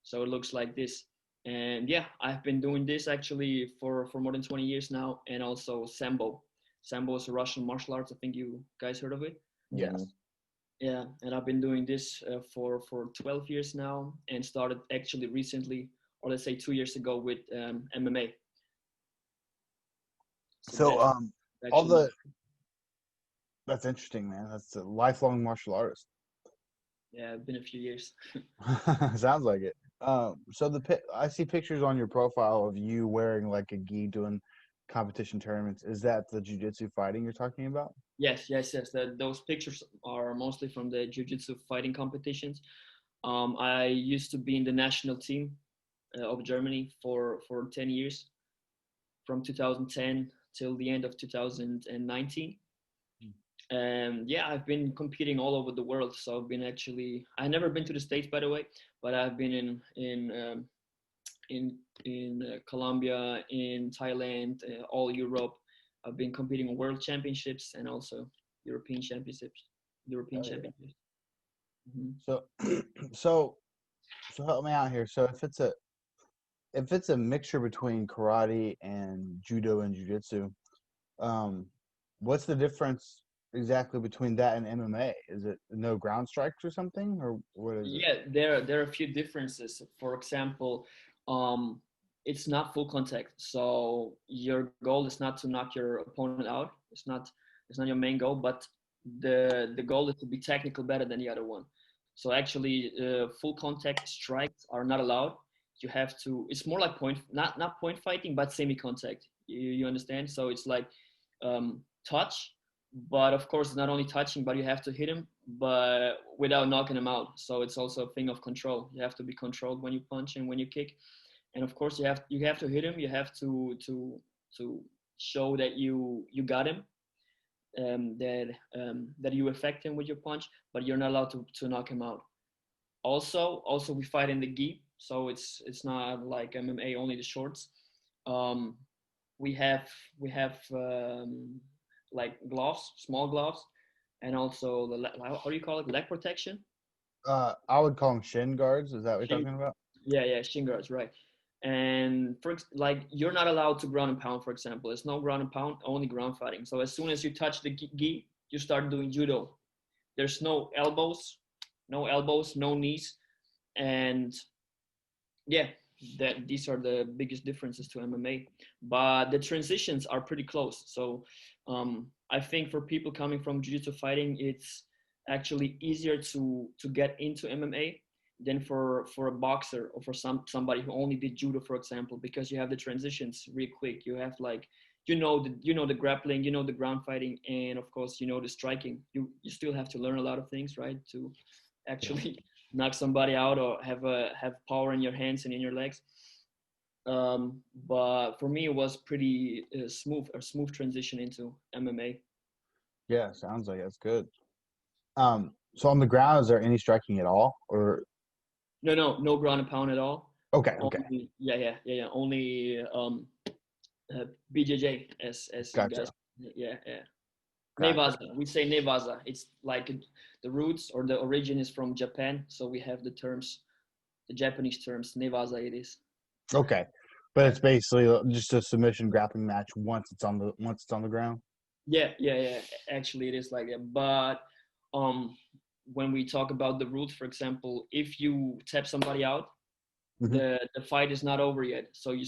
[SPEAKER 5] So it looks like this. And yeah, I've been doing this actually for more than 20 years now. And also Sambo. Sambo is a Russian martial arts. I think you guys heard of it.
[SPEAKER 6] Yes.
[SPEAKER 5] Yeah, and I've been doing this for 12 years now, and started actually recently, or let's say 2 years ago, with MMA.
[SPEAKER 6] So
[SPEAKER 5] That's
[SPEAKER 6] all
[SPEAKER 5] actually,
[SPEAKER 6] that's interesting, man. That's a lifelong martial artist.
[SPEAKER 5] yeah, it's been a few years.
[SPEAKER 6] Sounds like it. So I see pictures on your profile of you wearing like a gi doing competition tournaments. Is that the jiu-jitsu fighting you're talking about?
[SPEAKER 5] Yes, yes, yes. Those pictures are mostly from the jiu-jitsu fighting competitions. I used to be in the national team of Germany for 10 years, from 2010 till the end of 2019. Yeah, I've been competing all over the world. So I've never been to the States, by the way, but I've been in Colombia, in Thailand, all Europe. I've been competing in world championships and also European championships. European
[SPEAKER 6] Oh, yeah.
[SPEAKER 5] championships. Mhm.
[SPEAKER 6] So, so, so help me out here. So if it's a mixture between karate and judo and jiu-jitsu, um, what's the difference exactly between that and MMA? Is it no ground strikes or something, or what is it?
[SPEAKER 5] Yeah, there are a few differences. For example, um, it's not full contact, so your goal is not to knock your opponent out. It's not your main goal, but the goal is to be technical better than the other one. So actually, full contact strikes are not allowed. You have to. It's more like not point fighting, but semi contact. You understand? So it's like touch, but of course it's not only touching, but you have to hit him but without knocking him out. So it's also a thing of control. You have to be controlled when you punch and when you kick, and of course you have to hit him. You have to show that you got him, that you affect him with your punch, but you're not allowed to knock him out. Also we fight in the gi, so it's not like MMA only the shorts. um, we have like gloves, small gloves, and also how do you call it, leg protection?
[SPEAKER 6] I would call them shin guards. Is that what you're
[SPEAKER 5] Shin,
[SPEAKER 6] talking about?
[SPEAKER 5] yeah, shin guards, right? And like you're not allowed to ground and pound, for example. There's no ground and pound, only ground fighting. So as soon as you touch the gi, you start doing judo. There's no elbows, no knees, and yeah, that these are the biggest differences to MMA. But the transitions are pretty close. So I think for people coming from jiu-jitsu fighting, it's actually easier to get into MMA than for a boxer or for somebody who only did judo, for example, because you have the transitions real quick. You have like the grappling, the ground fighting, and of course the striking. You still have to learn a lot of things, right, to actually knock somebody out or have power in your hands and in your legs. But for me, it was pretty smooth transition into MMA.
[SPEAKER 6] Yeah, sounds like that's good. So on the ground, is there any striking at all, or
[SPEAKER 5] No ground and pound at all.
[SPEAKER 6] okay,
[SPEAKER 5] Only, yeah. Only BJJ, as you
[SPEAKER 6] gotcha,
[SPEAKER 5] guys, yeah.
[SPEAKER 6] gotcha.
[SPEAKER 5] Nevaza. We say Nevaza. It's like the roots or the origin is from Japan, so we have the Japanese terms. Nevaza it is.
[SPEAKER 6] Okay, but it's basically just a submission grappling match once it's on the ground.
[SPEAKER 5] Yeah. Actually, it is like that. But um, when we talk about the rules, for example, if you tap somebody out,
[SPEAKER 6] Mhm.
[SPEAKER 5] the fight is not over yet. So you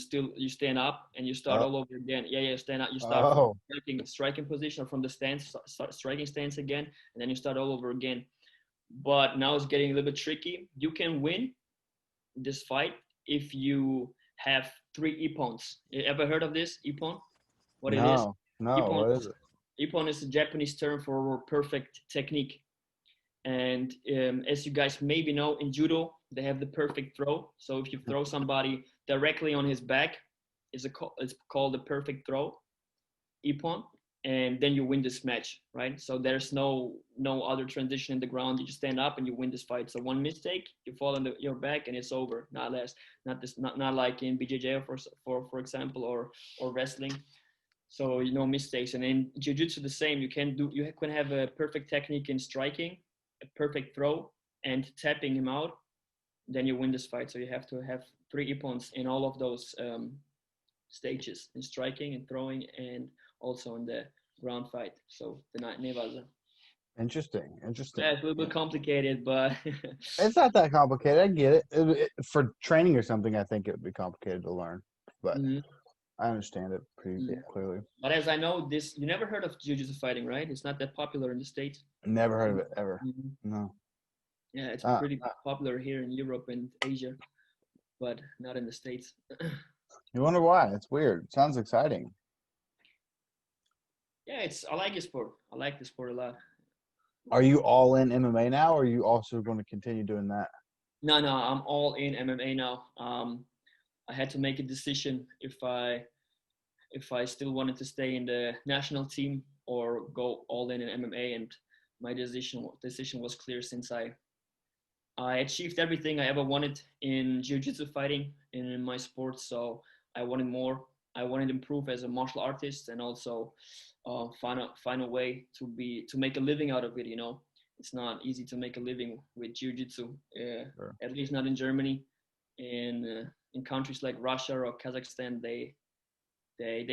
[SPEAKER 5] stand up and you start
[SPEAKER 6] Oh.
[SPEAKER 5] all over again. Yeah, stand up. You start from
[SPEAKER 6] Oh,
[SPEAKER 5] striking position or from the stance, striking stance again, and then you start all over again. But now it's getting a little bit tricky. You can win this fight if you have 3 ippons. You ever heard of this ippon? What it is?
[SPEAKER 6] no,
[SPEAKER 5] Ippon,
[SPEAKER 6] what is it?
[SPEAKER 5] ippon is a Japanese term for perfect technique. And as you guys maybe know, in judo they have the perfect throw. So if you throw somebody directly on his back, it's called the perfect throw, ippon. and then you win this match, right? So there's no other transition in the ground. You just stand up and you win this fight. So one mistake, you fall on your back and it's over. Not less, not like in BJJ for example, or wrestling. So no mistakes. And in jiu-jitsu the same. You can have a perfect technique in striking, a perfect throw, and tapping him out. Then you win this fight. So you have to have 3 ippons in all of those stages, in striking and throwing, and also in the ground fight. So the Nevaza.
[SPEAKER 6] Interesting.
[SPEAKER 5] Yeah, it's a little bit complicated, but
[SPEAKER 6] It's not that complicated. I get it. For training or something, I think it would be complicated to learn, but I understand it pretty clearly.
[SPEAKER 5] But as I know, you never heard of jiu-jitsu fighting, right? It's not that popular in the States.
[SPEAKER 6] Never heard of it ever. No.
[SPEAKER 5] Yeah, it's pretty popular here in Europe and Asia, but not in the States.
[SPEAKER 6] You wonder why? It's weird. It sounds exciting.
[SPEAKER 5] Yeah, I like the sport. I like the sport a lot.
[SPEAKER 6] Are you all in MMA now, or are you also going to continue doing that?
[SPEAKER 5] No, I'm all in MMA now. I had to make a decision if I still wanted to stay in the national team or go all in MMA, and my decision was clear since I achieved everything I ever wanted in jiu-jitsu fighting in my sport. So I wanted more. I wanted to improve as a martial artist and also find a way to make a living out of it. You know, it's not easy to make a living with jiu-jitsu,
[SPEAKER 6] Sure.
[SPEAKER 5] at least not in Germany. In countries like Russia or Kazakhstan, they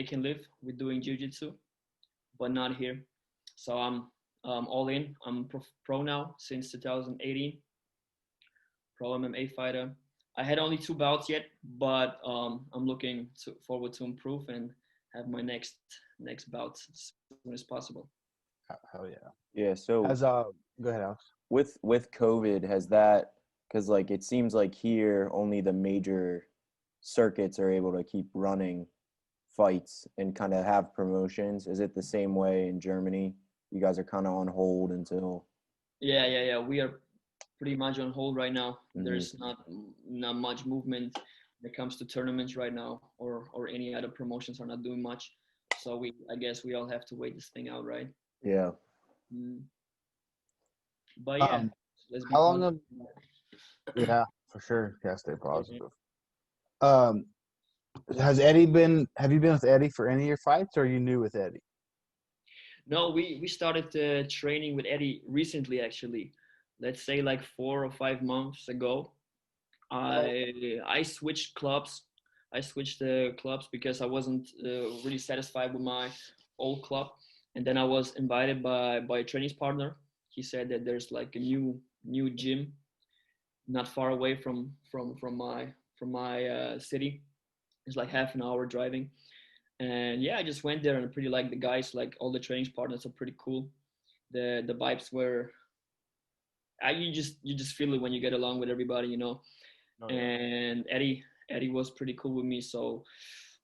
[SPEAKER 5] can live with doing jiu-jitsu, but not here. So I'm all in. I'm pro now since 2018. Pro MMA fighter. I had only 2 bouts yet, but I'm looking forward to improve and have my next bout as soon as possible.
[SPEAKER 6] Hell yeah.
[SPEAKER 7] Yeah. So
[SPEAKER 6] go ahead, Alex.
[SPEAKER 7] with COVID, has that, because like it seems like here only the major circuits are able to keep running fights and kind of have promotions. Is it the same way in Germany? You guys are kind of on hold until.
[SPEAKER 5] Yeah. We are pretty much on hold right now. There's not much movement when it comes to tournaments right now, or any other promotions are not doing much. So I guess we all have to wait this thing out, right?
[SPEAKER 7] Yeah.
[SPEAKER 5] But yeah, let's be
[SPEAKER 6] how long
[SPEAKER 5] positive.
[SPEAKER 6] Yeah, for sure. Gotta stay positive. Have you been with Eddie for any of your fights, or are you new with Eddie?
[SPEAKER 5] No, we started training with Eddie recently, actually. Let's say like 4 or 5 months ago. I switched clubs. I switched the clubs because I wasn't really satisfied with my old club, and then I was invited by a training partner. He said that there's like a new gym not far away from my city. It's like half an hour driving, and yeah, I just went there and I pretty like the guys. Like all the training partners are pretty cool. The vibes were. You just feel it when you get along with everybody, you know.
[SPEAKER 6] Oh, yeah.
[SPEAKER 5] And Eddie was pretty cool with me, so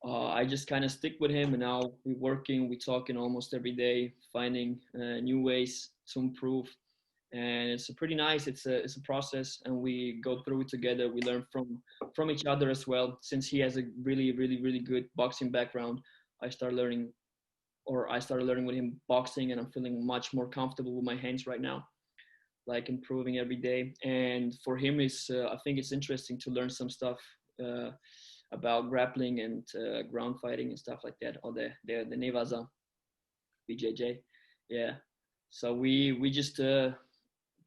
[SPEAKER 5] I just kind of stick with him, and now we're talking almost every day, finding new ways to improve, and it's pretty nice. It's a process, and we go through it together. We learn from each other as well. Since he has a really really really good boxing background, I started learning with him boxing, and I'm feeling much more comfortable with my hands right now, like improving every day. And for him, I think it's interesting to learn some stuff about grappling and ground fighting and stuff like that, or the Nevaza, BJJ. Yeah. So we just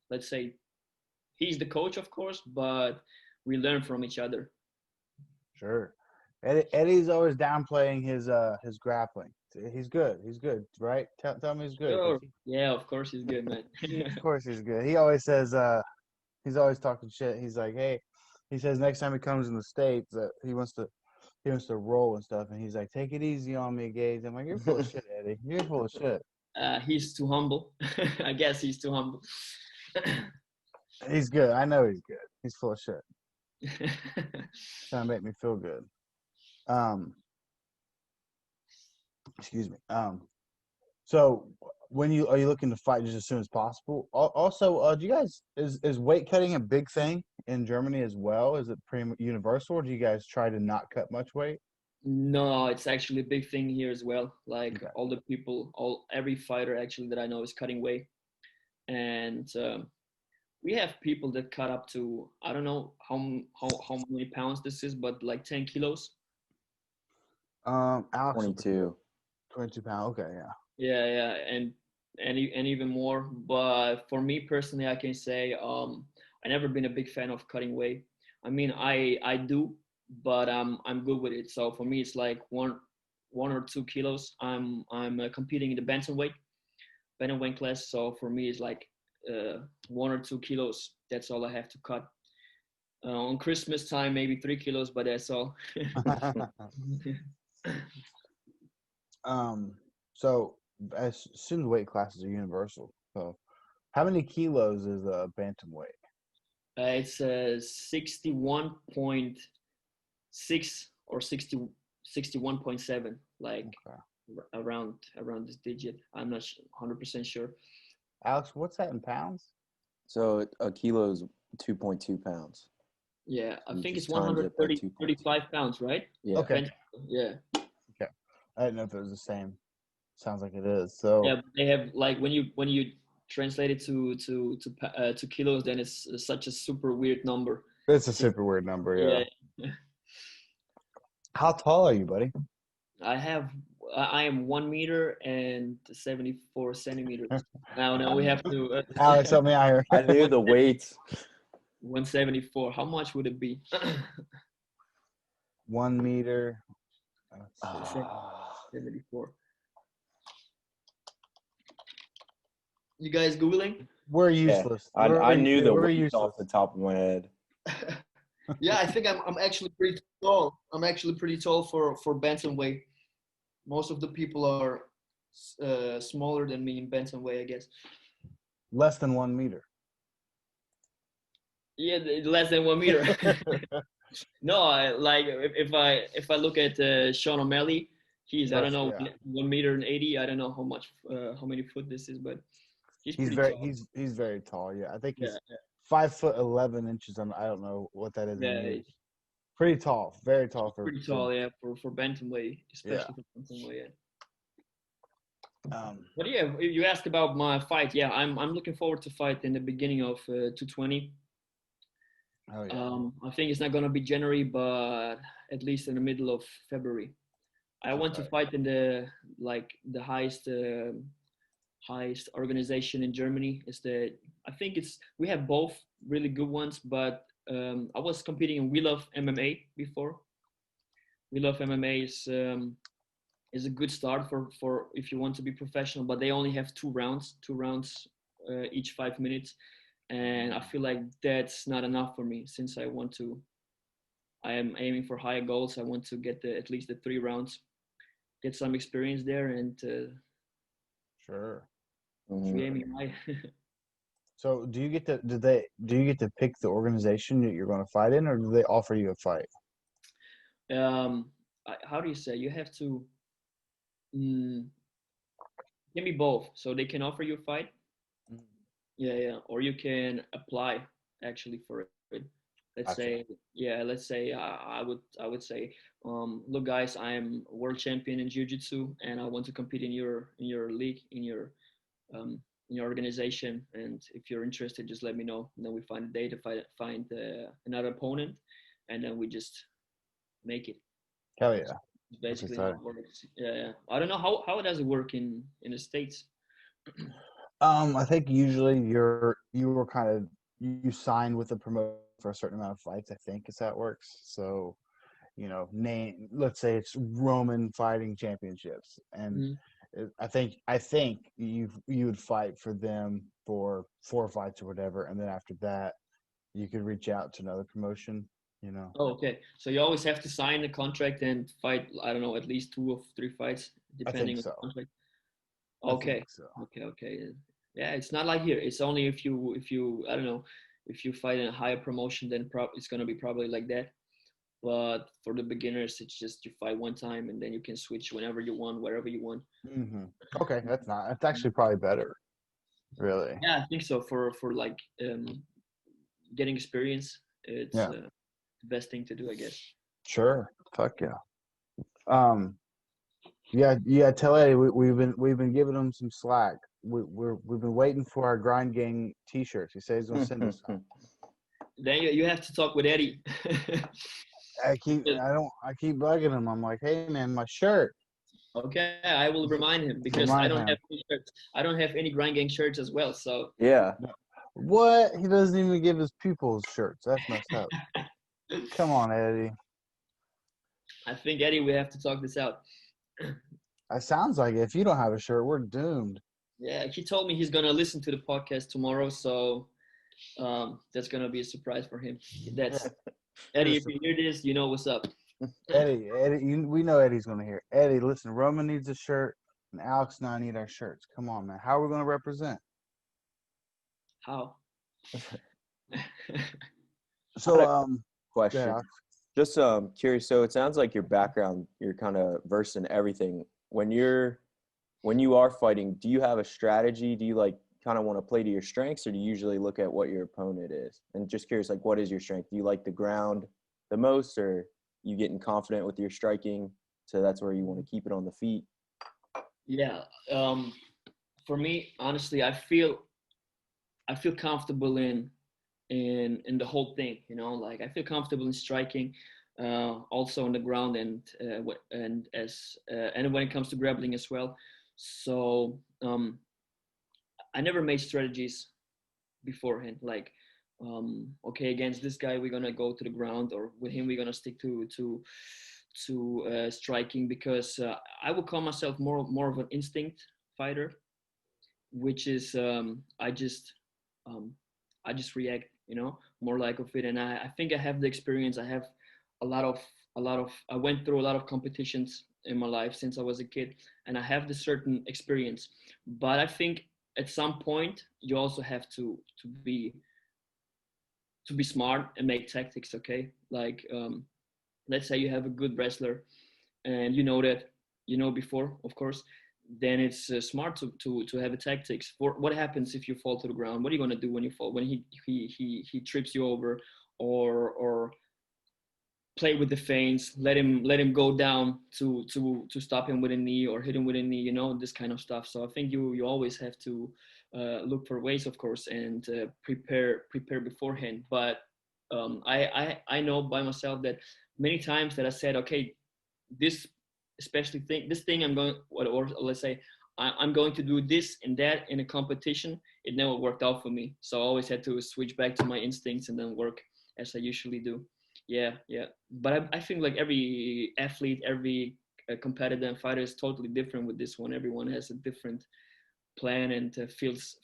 [SPEAKER 5] let's say he's the coach, of course, but we learn from each other.
[SPEAKER 6] Sure. Eddie's always downplaying his grappling. He's good, right? Tell me he's good.
[SPEAKER 5] Sure. Yeah, of course he's good, man.
[SPEAKER 6] Of course he's good. He always says he's always talking shit. He's like, hey, he says next time he comes in the States that he wants to roll and stuff, and he's like, take it easy on me, Gage. I'm like, you're full of shit, Eddie. You're full of shit.
[SPEAKER 5] He's too humble. I guess he's too humble.
[SPEAKER 6] He's good. I know he's good. He's full of shit. Trying to make me feel good. Excuse me. So are you looking to fight just as soon as possible? Also, do you guys is weight cutting a big thing in Germany as well? Is it pretty universal, or do you guys try to not cut much weight?
[SPEAKER 5] No, it's actually a big thing here as well. Like
[SPEAKER 1] Okay.
[SPEAKER 5] all the people, every fighter actually that I know is cutting weight, and we have people that cut up to, I don't know how many pounds this is, but like 10 kilos.
[SPEAKER 1] Alex,
[SPEAKER 7] 22.
[SPEAKER 1] 22 pounds. Okay, yeah.
[SPEAKER 5] Yeah, and even more. But for me personally, I can say I never been a big fan of cutting weight. I mean, I do, but I'm good with it. So for me, it's like one or 2 kilos. I'm competing in the bantamweight class. So for me, it's like 1 or 2 kilos. That's all I have to cut. On Christmas time, maybe 3 kilos, but that's all.
[SPEAKER 1] So as soon as weight classes are universal, so how many kilos is a bantamweight?
[SPEAKER 5] It's 61.6 or 61.7, like
[SPEAKER 1] Okay.
[SPEAKER 5] around this digit. I'm not 100% sure.
[SPEAKER 1] Alex, what's that in pounds?
[SPEAKER 7] So a kilo is 2.2 pounds.
[SPEAKER 5] Yeah, I
[SPEAKER 7] You
[SPEAKER 5] think it's
[SPEAKER 7] just times it by
[SPEAKER 5] 35 pounds, right?
[SPEAKER 7] Yeah.
[SPEAKER 1] Okay.
[SPEAKER 5] Yeah.
[SPEAKER 1] Okay. I didn't know if it was the same. Sounds like it is. So
[SPEAKER 5] Yeah, but they have like when you translate it to kilos, then it's such a super weird number.
[SPEAKER 1] it's a super weird number, yeah.
[SPEAKER 5] Yeah.
[SPEAKER 1] How tall are you, buddy?
[SPEAKER 5] I am 1 meter and 74 centimeters. Now we have to
[SPEAKER 1] Alex, help me out here.
[SPEAKER 7] I knew the weights.
[SPEAKER 5] 174. How much would it be?
[SPEAKER 1] 1 meter. Let's see.
[SPEAKER 5] 74. You guys googling?
[SPEAKER 1] We're
[SPEAKER 7] Yeah,
[SPEAKER 1] useless.
[SPEAKER 7] I knew the
[SPEAKER 1] we're
[SPEAKER 7] weights off
[SPEAKER 1] useless.
[SPEAKER 7] the top of my head.
[SPEAKER 5] Yeah, I think I'm actually pretty tall. I'm actually pretty tall for bantamweight. Most of the people are smaller than me in bantamweight, I guess.
[SPEAKER 1] Less than 1 meter.
[SPEAKER 5] Yeah, less than 1 meter. No, if I look at Sean O'Malley, he's I don't know
[SPEAKER 1] Yeah.
[SPEAKER 5] 1 meter and 80. I don't know how many foot this is, but he's pretty tall.
[SPEAKER 1] He's very tall. Yeah, I think he's
[SPEAKER 5] Yeah,
[SPEAKER 1] 5'11" on. I don't know what that is in
[SPEAKER 5] yeah,
[SPEAKER 1] years. Pretty tall, very tall for
[SPEAKER 5] pretty tall. Yeah, for bantamweight,
[SPEAKER 1] Yeah.
[SPEAKER 5] especially for bantamweight.
[SPEAKER 1] Yeah.
[SPEAKER 5] But yeah, you asked about my fight. Yeah, I'm looking forward to fight in the beginning of 220.
[SPEAKER 1] Oh yeah.
[SPEAKER 5] I think it's not gonna be January, but at least in the middle of February. I want to
[SPEAKER 1] Okay.
[SPEAKER 5] fight in the highest organization in Germany. I think we have both really good ones, but I was competing in We Love MMA before. We Love MMA is a good start for if you want to be professional, but they only have 2 rounds each 5 minutes, and I feel like that's not enough for me since I am aiming for higher goals. I want to get at least the 3 rounds, get some experience there, and
[SPEAKER 1] Sure.
[SPEAKER 5] be aiming high.
[SPEAKER 1] So do you get to pick the organization that you're going to fight in, or do they offer you a fight?
[SPEAKER 5] How do you say? You have to give me both, so they can offer you a fight. Yeah, or you can apply actually for it. Let's
[SPEAKER 1] Gotcha.
[SPEAKER 5] say, yeah, let's say I would say, look, guys, I am world champion in jiu-jitsu, and I want to compete in your league, in your organization, and if you're interested, just let me know. And then we find a date to find another opponent, and then we just make it.
[SPEAKER 1] Hell yeah.
[SPEAKER 5] It's basically how
[SPEAKER 1] exciting.
[SPEAKER 5] it works. Yeah. I don't know how does it work in the States.
[SPEAKER 1] I think usually you sign with the promoter for a certain amount of fights. I think is how it works. So, let's say it's Roman Fighting Championships, and I think you would fight for them for 4 fights or whatever, and then after that, you could reach out to another promotion.
[SPEAKER 5] Oh, okay. So you always have to sign a contract and fight, I don't know, at least 2 or 3 fights,
[SPEAKER 1] I think
[SPEAKER 5] depending on the
[SPEAKER 1] so.
[SPEAKER 5] contract.
[SPEAKER 1] I
[SPEAKER 5] Okay.
[SPEAKER 1] think so.
[SPEAKER 5] Okay. Yeah, it's not like here. It's only if you I don't know, if you fight in a higher promotion, then it's gonna be probably like that. But for the beginners, it's just you fight one time and then you can switch whenever you want, wherever you want.
[SPEAKER 1] Okay, that's actually probably better. Really.
[SPEAKER 5] Yeah, I think so. For like getting experience, it's
[SPEAKER 1] Yeah.
[SPEAKER 5] the best thing to do, I guess.
[SPEAKER 1] Sure. Fuck yeah.
[SPEAKER 6] Yeah. Tell Eddie we've been giving him some slack. We've been waiting for our Grind Gang T-shirts. He said he's gonna send us some.
[SPEAKER 5] Then you have to talk with Eddie.
[SPEAKER 6] I keep bugging him. I'm like, hey man, my shirt.
[SPEAKER 5] Okay, I will remind him because I don't have any shirts. I don't have any Grind Gang shirts as well. So
[SPEAKER 7] Yeah.
[SPEAKER 6] What? He doesn't even give his pupils shirts. That's messed up. Come on, Eddie.
[SPEAKER 5] I think Eddie, we have to talk this out.
[SPEAKER 6] It sounds like if you don't have a shirt, we're doomed.
[SPEAKER 5] Yeah, he told me he's gonna listen to the podcast tomorrow, so that's gonna be a surprise for him. That's Eddie. If you hear this, you know what's up.
[SPEAKER 6] Eddie, we know Eddie's gonna hear. Eddie, listen, Roman needs a shirt, and Alex and I need our shirts. Come on, man. How are we gonna represent?
[SPEAKER 5] How?
[SPEAKER 6] So,
[SPEAKER 7] question.
[SPEAKER 6] yeah.
[SPEAKER 7] Just curious. So it sounds like your background, you're kind of versed in everything. When you are fighting, do you have a strategy? Do you like kind of want to play to your strengths, or do you usually look at what your opponent is? And just curious, like, what is your strength? Do you like the ground the most, or you getting confident with your striking, so that's where you want to keep it on the feet?
[SPEAKER 5] Yeah. For me, honestly, I feel comfortable in the whole thing. You know, like I feel comfortable in striking, also on the ground, and when it comes to grappling as well. So I never made strategies beforehand. Like, okay, against this guy we're gonna go to the ground, or with him we're gonna stick to striking, because I would call myself more of an instinct fighter, which is um, I just react, you know, more like of it. And I think I have the experience. I have a lot of I went through a lot of competitions in my life since I was a kid, and I have the certain experience. But I think at some point you also have to be smart and make tactics. Okay, like let's say you have a good wrestler, and you know that, you know, before, of course, then it's smart to have a tactics for what happens if you fall to the ground. What are you going to do when you fall, when he trips you over, or play with the feints, let him go down to stop him with a knee, or hit him with a knee, you know, this kind of stuff. So I think you always have to look for ways, of course, and prepare beforehand. But I know by myself that many times that I said, okay, this especially this thing I'm going, or let's say I'm going to do this and that in a competition, it never worked out for me. So I always had to switch back to my instincts and then work as I usually do. Yeah. But I think like every athlete, every competitor and fighter is totally different with this one. Everyone has a different plan, and feels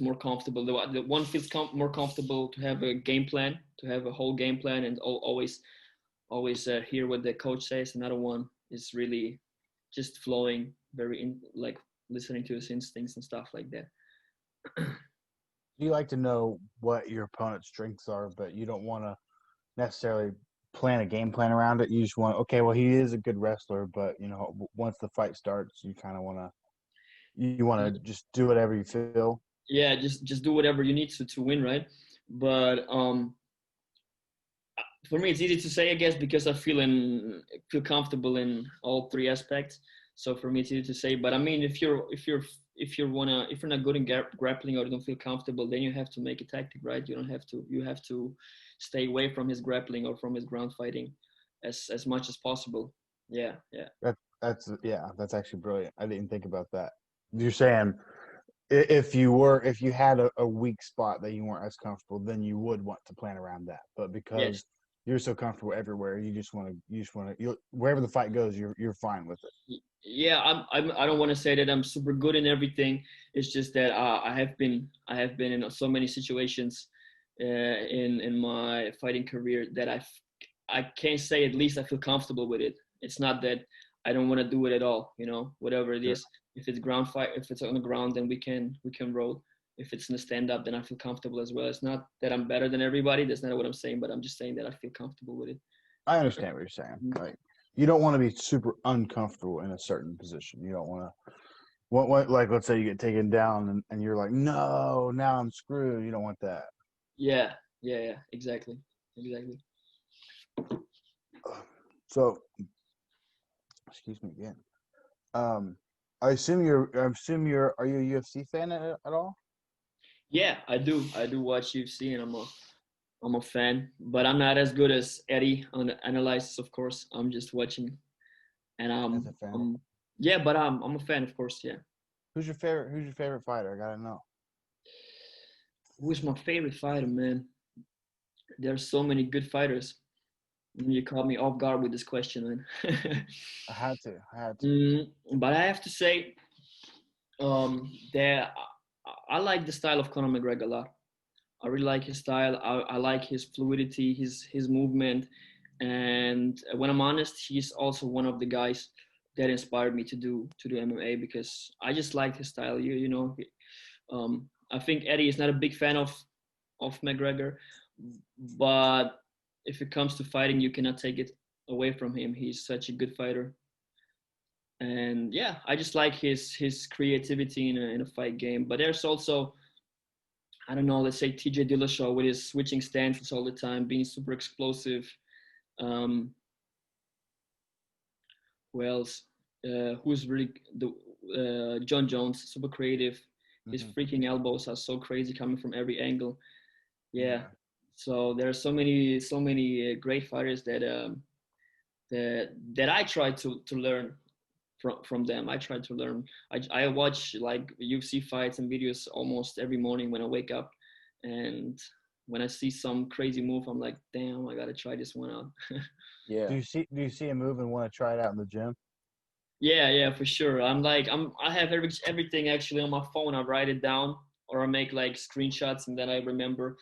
[SPEAKER 5] more comfortable. The one feels more comfortable to have a game plan, to have a whole game plan, and always hear what the coach says. Another one is really just flowing, like listening to his instincts and stuff like that.
[SPEAKER 6] You like to know what your opponent's strengths are, but you don't want to necessarily plan a game plan around it. You just want, okay, well, he is a good wrestler, but you know, once the fight starts, you kind of want to just do whatever you feel.
[SPEAKER 5] Yeah, just do whatever you need to win, right? But for me, it's easy to say, I guess, because I feel comfortable in all three aspects. So for me, it's easy to say. But I mean, if you're not good in grappling, or don't feel comfortable, then you have to make a tactic, right? You have to stay away from his grappling or from his ground fighting as much as possible. Yeah.
[SPEAKER 6] That's actually brilliant. I didn't think about that. You're saying if you had a weak spot that you weren't as comfortable, then you would want to plan around that. But because
[SPEAKER 5] Yes.
[SPEAKER 6] you're so comfortable everywhere, you just want to wherever the fight goes, you're fine with it.
[SPEAKER 5] Yeah, I don't want to say that I'm super good in everything. It's just that I have been in so many situations in my fighting career that I can't say, at least I feel comfortable with it. It's not that I don't want to do it at all. You know, whatever it
[SPEAKER 6] Sure.
[SPEAKER 5] is. If it's ground fight, if it's on the ground, then we can roll. If it's in the stand up, then I feel comfortable as well. It's not that I'm better than everybody. That's not what I'm saying. But I'm just saying that I feel comfortable with it.
[SPEAKER 6] I understand what you're saying.
[SPEAKER 5] Mhm.
[SPEAKER 6] Like you don't want to be super uncomfortable in a certain position. You don't want to. What like let's say you get taken down and you're like, no, now I'm screwed. You don't want that.
[SPEAKER 5] Yeah. Exactly.
[SPEAKER 6] So, excuse me again. I assume you're. Are you a UFC fan at all?
[SPEAKER 5] Yeah, I do. I do watch UFC, and I'm a fan, but I'm not as good as Eddie on the analysis, of course. I'm just watching, and
[SPEAKER 6] As a fan,
[SPEAKER 5] yeah, but I'm a fan, of course. Yeah.
[SPEAKER 6] who's your favorite? Who's your favorite fighter? I gotta know.
[SPEAKER 5] Who's my favorite fighter, man? There's so many good fighters. You caught me off guard with this question, man.
[SPEAKER 6] I had to. I had to.
[SPEAKER 5] But I have to say, that I like the style of Conor McGregor a lot. I really like his style. I like his fluidity, his movement, and when I'm honest, he's also one of the guys that inspired me to do MMA because I just like his style. You know, I think Eddie is not a big fan of McGregor, but if it comes to fighting, you cannot take it away from him. He's such a good fighter, and yeah, I just like his creativity in a fight game. But there's also, I don't know, let's say TJ Dillashaw with his switching stances all the time, being super explosive. Um, who else? Who's really the John Jones, super creative. His freaking elbows are so crazy coming from every angle. Yeah. So there are so many great fighters that I try to learn from them. I try to learn. I watch like UFC fights and videos almost every morning when I wake up, and when I see some crazy move, I'm like, damn, I gotta try this one out.
[SPEAKER 7] Yeah.
[SPEAKER 6] Do you see a move and want to try it out in the gym?
[SPEAKER 5] Yeah, for sure. I have everything actually on my phone. I write it down or I make like screenshots and then I remember.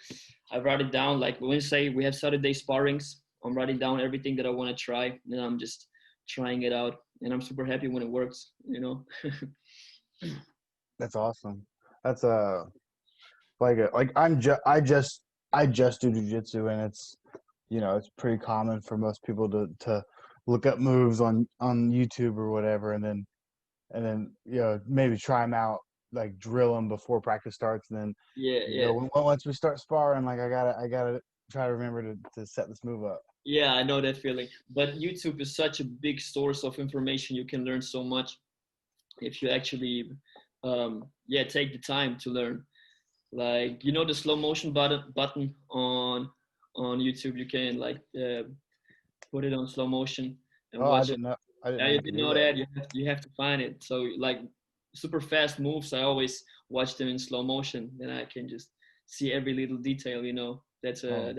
[SPEAKER 5] I write it down like when say we have Saturday sparrings. I'm writing down everything that I want to try and I'm just trying it out and I'm super happy when it works. You know.
[SPEAKER 6] That's awesome. That's like I just do jujitsu and it's it's pretty common for most people to look up moves on YouTube or whatever and then maybe try them out, like drill them before practice starts, and then
[SPEAKER 5] Yeah.
[SPEAKER 6] once we start sparring, like I gotta try to remember to set this move up.
[SPEAKER 5] Yeah, I know that feeling. But YouTube is such a big source of information. You can learn so much if you actually, take the time to learn. Like the slow motion button on YouTube. You can like put it on slow motion and
[SPEAKER 6] Oh, I
[SPEAKER 5] watch it.
[SPEAKER 6] didn't know. I didn't
[SPEAKER 5] Yeah,
[SPEAKER 6] know
[SPEAKER 5] you
[SPEAKER 6] you could
[SPEAKER 5] didn't
[SPEAKER 6] do
[SPEAKER 5] know
[SPEAKER 6] that.
[SPEAKER 5] that. You have to find it. So like super fast moves, I always watch them in slow motion. Then I can just see every little detail. That's
[SPEAKER 6] Oh,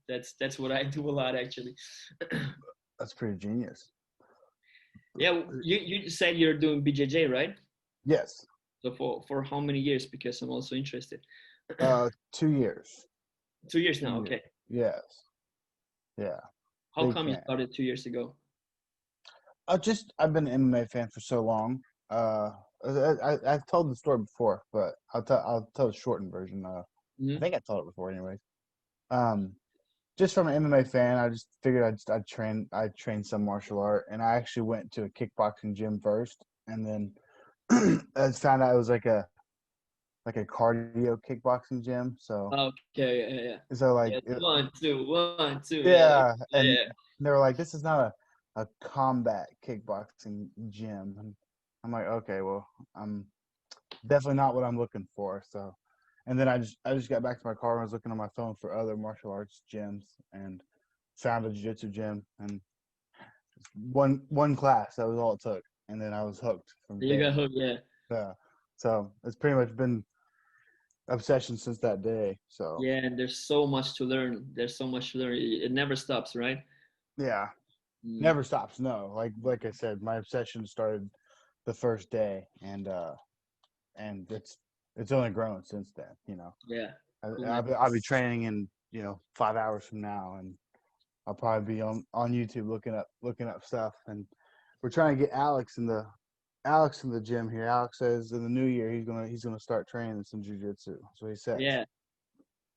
[SPEAKER 5] that's what I do a lot actually.
[SPEAKER 6] that's pretty genius.
[SPEAKER 5] Yeah, you said you're doing BJJ, right?
[SPEAKER 6] Yes.
[SPEAKER 5] So for how many years? Because I'm also interested.
[SPEAKER 6] 2 years.
[SPEAKER 5] 2 years now.
[SPEAKER 6] 2 years.
[SPEAKER 5] Okay.
[SPEAKER 6] Yes. Yeah.
[SPEAKER 5] How
[SPEAKER 6] Big
[SPEAKER 5] come you
[SPEAKER 6] fan.
[SPEAKER 5] started 2 years ago?
[SPEAKER 6] I've been an MMA fan for so long. I've told the story before, but I'll tell the shortened version. I
[SPEAKER 5] Hmm.
[SPEAKER 6] think I told it before, anyways. Um, just from an MMA fan, I just figured I'd train some martial art, and I actually went to a kickboxing gym first, and then I found out it was like a cardio kickboxing gym. So
[SPEAKER 5] Okay. Yeah.
[SPEAKER 6] so like
[SPEAKER 5] Yeah. 1, 2, 1, 2. Yeah.
[SPEAKER 6] yeah, and
[SPEAKER 5] Yeah.
[SPEAKER 6] they were like, this is not a combat kickboxing gym, and I'm like, okay, well, I'm definitely not what I'm looking for. So, and then I just got back to my car and was looking on my phone for other martial arts gyms and found a jiu-jitsu gym and one class. That was all it took, and then I was hooked from
[SPEAKER 5] You got
[SPEAKER 6] there.
[SPEAKER 5] hooked. Yeah.
[SPEAKER 6] Yeah. So it's pretty much been obsession since that day. So
[SPEAKER 5] Yeah. And there's so much to learn. There's so much to learn. It never stops, right?
[SPEAKER 6] yeah,
[SPEAKER 5] Mm.
[SPEAKER 6] never stops. No, like I said, my obsession started the first day, and it's only grown since then.
[SPEAKER 5] Yeah. Cool, man.
[SPEAKER 6] I'll be training in 5 hours from now, and I'll probably be on YouTube looking up stuff. And we're trying to get Alex in the gym here. Alex says in the new year he's gonna start training some jujitsu. So he says.
[SPEAKER 5] Yeah.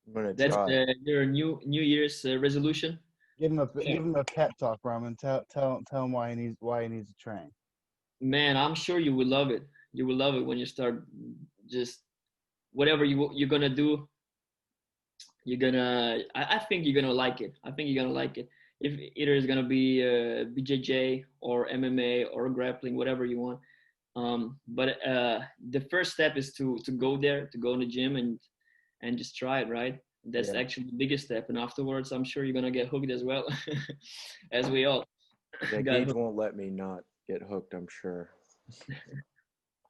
[SPEAKER 7] I'm gonna
[SPEAKER 5] That's
[SPEAKER 7] try.
[SPEAKER 5] your New Year's resolution.
[SPEAKER 6] Give him a pep talk, Roman. Tell him why he needs to train.
[SPEAKER 5] Man, I'm sure you will love it. You will love it when you start just whatever you're gonna do. I think you're gonna like it. I think you're gonna like it. if either it's gonna be BJJ or MMA or grappling, whatever you want. But the first step is to go there, to go in the gym and just try it, right? That's
[SPEAKER 7] Yeah.
[SPEAKER 5] actually the biggest step, and afterwards, I'm sure you're gonna get hooked as well, as we all
[SPEAKER 7] Yeah,
[SPEAKER 5] got
[SPEAKER 7] Gage
[SPEAKER 5] hooked.
[SPEAKER 7] won't let me not get hooked, I'm sure.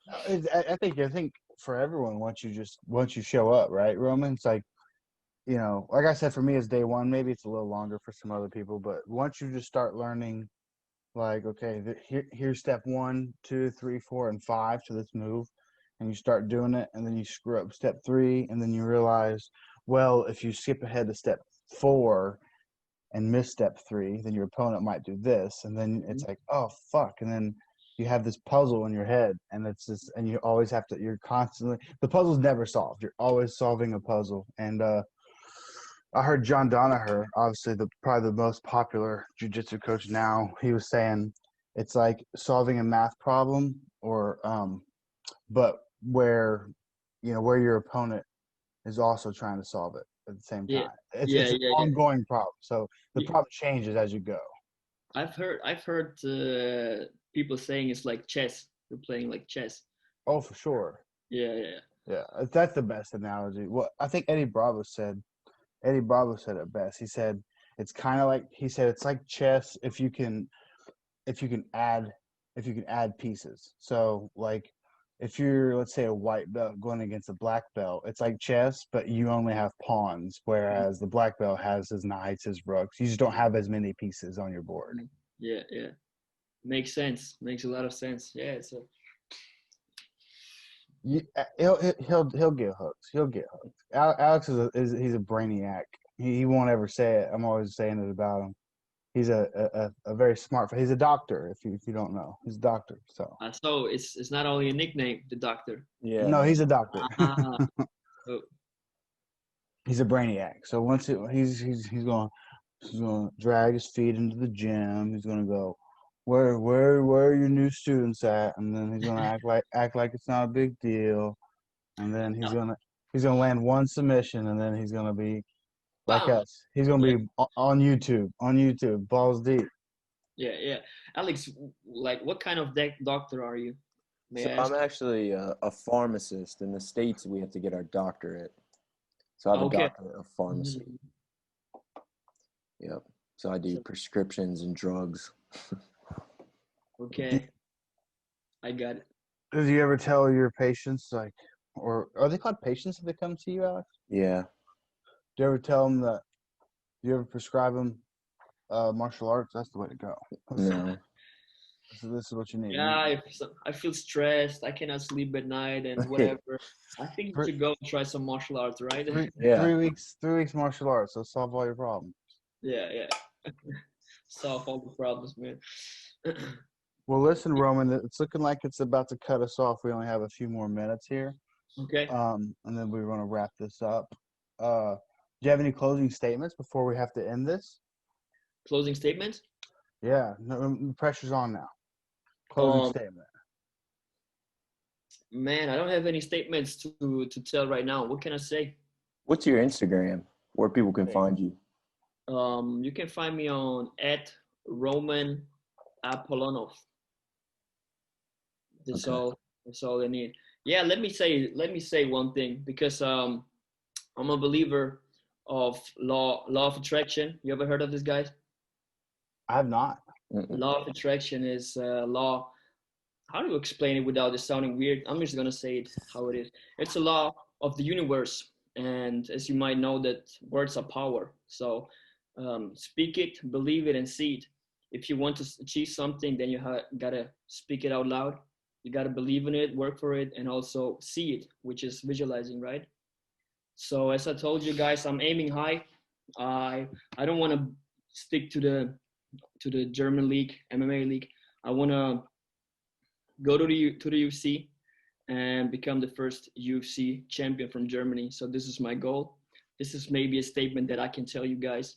[SPEAKER 6] I think for everyone, once you show up, right, Roman, it's like, like I said, for me, it's day one. Maybe it's a little longer for some other people, but once you just start learning, like, okay, here's step 1, 2, 3, 4, and 5 to this move, and you start doing it, and then you screw up step 3, and then you realize, well, if you skip ahead to step 4 and miss step 3, then your opponent might do this, and then it's like, oh fuck, and then you have this puzzle in your head, and it's just, and you always have to, the puzzle's never solved. You're always solving a puzzle, and I heard John Donaher, obviously probably the most popular jiu-jitsu coach now. He was saying it's like solving a math problem, but where your opponent is also trying to solve it at the same
[SPEAKER 5] Yeah,
[SPEAKER 6] time. It's
[SPEAKER 5] yeah,
[SPEAKER 6] an
[SPEAKER 5] yeah, yeah.
[SPEAKER 6] ongoing problem. So the
[SPEAKER 5] Yeah.
[SPEAKER 6] problem changes as you go.
[SPEAKER 5] I've heard people saying it's like chess. You're playing like chess.
[SPEAKER 6] Oh, for sure.
[SPEAKER 5] Yeah, yeah,
[SPEAKER 6] Yeah, that's the best analogy. Well, I think Eddie Bravo said it best. He said it's like chess if you can add pieces. So like if you're, let's say, a white belt going against a black belt, it's like chess, but you only have pawns, whereas the black belt has his knights, his rooks. You just don't have as many pieces on your board.
[SPEAKER 5] yeah, yeah. Makes sense. Makes a lot of sense. Yeah, it's a
[SPEAKER 6] He'll get hooked. He'll get hooked. Alex he's a brainiac. He won't ever say it. I'm always saying it about him. He's a very smart. He's a doctor. If you don't know, he's a doctor.
[SPEAKER 5] so it's not only a nickname, the doctor.
[SPEAKER 7] Yeah,
[SPEAKER 6] No, he's a doctor.
[SPEAKER 5] Ah, oh,
[SPEAKER 6] He's a brainiac. So once he's going to drag his feet into the gym. He's going to go, where are your new students at? And then he's going to act like it's not a big deal. And then he's gonna land one submission, and then he's gonna be like
[SPEAKER 5] bam.
[SPEAKER 6] us. He's gonna
[SPEAKER 5] Yeah,
[SPEAKER 6] be on YouTube, balls deep.
[SPEAKER 5] yeah, yeah. Alex, like, what kind of doctor are you? May
[SPEAKER 7] so
[SPEAKER 5] I
[SPEAKER 7] I'm
[SPEAKER 5] ask?
[SPEAKER 7] actually a pharmacist. In the States, we have to get our doctorate. So I have a
[SPEAKER 5] Okay.
[SPEAKER 7] doctorate of pharmacy.
[SPEAKER 5] Mhm.
[SPEAKER 7] Yep. So I do prescriptions and drugs.
[SPEAKER 5] Okay, I got it.
[SPEAKER 6] Do you ever tell your patients, like, or are they called patients if they come to you, Alex?
[SPEAKER 7] Yeah.
[SPEAKER 6] Do you ever tell them that? Do you ever prescribe them martial arts? That's the way to go.
[SPEAKER 7] No.
[SPEAKER 6] So this is what you need.
[SPEAKER 5] Yeah, I feel stressed. I cannot sleep at night and whatever. I think you should go and try some martial arts, right?
[SPEAKER 7] Yeah.
[SPEAKER 6] 3 weeks martial arts. So solve all your problems.
[SPEAKER 5] Yeah, yeah. Solve all the problems, man.
[SPEAKER 6] Well, listen, Roman, it's looking like it's about to cut us off. We only have a few more minutes here.
[SPEAKER 5] Okay.
[SPEAKER 6] And then we want to wrap this up. Do you have any closing statements before we have to end this?
[SPEAKER 5] Closing statement?
[SPEAKER 6] Yeah, no, pressure's on now. Closing statement.
[SPEAKER 5] Man, I don't have any statements to tell right now. What can I say?
[SPEAKER 7] What's your Instagram where people can find you?
[SPEAKER 5] You can find me on @Roman Apolonov. That's
[SPEAKER 7] Okay.
[SPEAKER 5] all. That's all I need. Yeah, let me say one thing, because I'm a believer of law of attraction. You ever heard of this, guys?
[SPEAKER 6] I have not.
[SPEAKER 5] Law of attraction is law. How do you explain it without it sounding weird? I'm just gonna say it how it is. It's a law of the universe, and as you might know, that words are power. So speak it, believe it, and see it. If you want to achieve something, then you gotta speak it out loud. You gotta believe in it, work for it, and also see it, which is visualizing, right? So as I told you guys, I'm aiming high. I don't want to stick to the German league, MMA league. I want to go to the UFC and become the first UFC champion from Germany. So this is my goal. This is maybe a statement that I can tell you guys.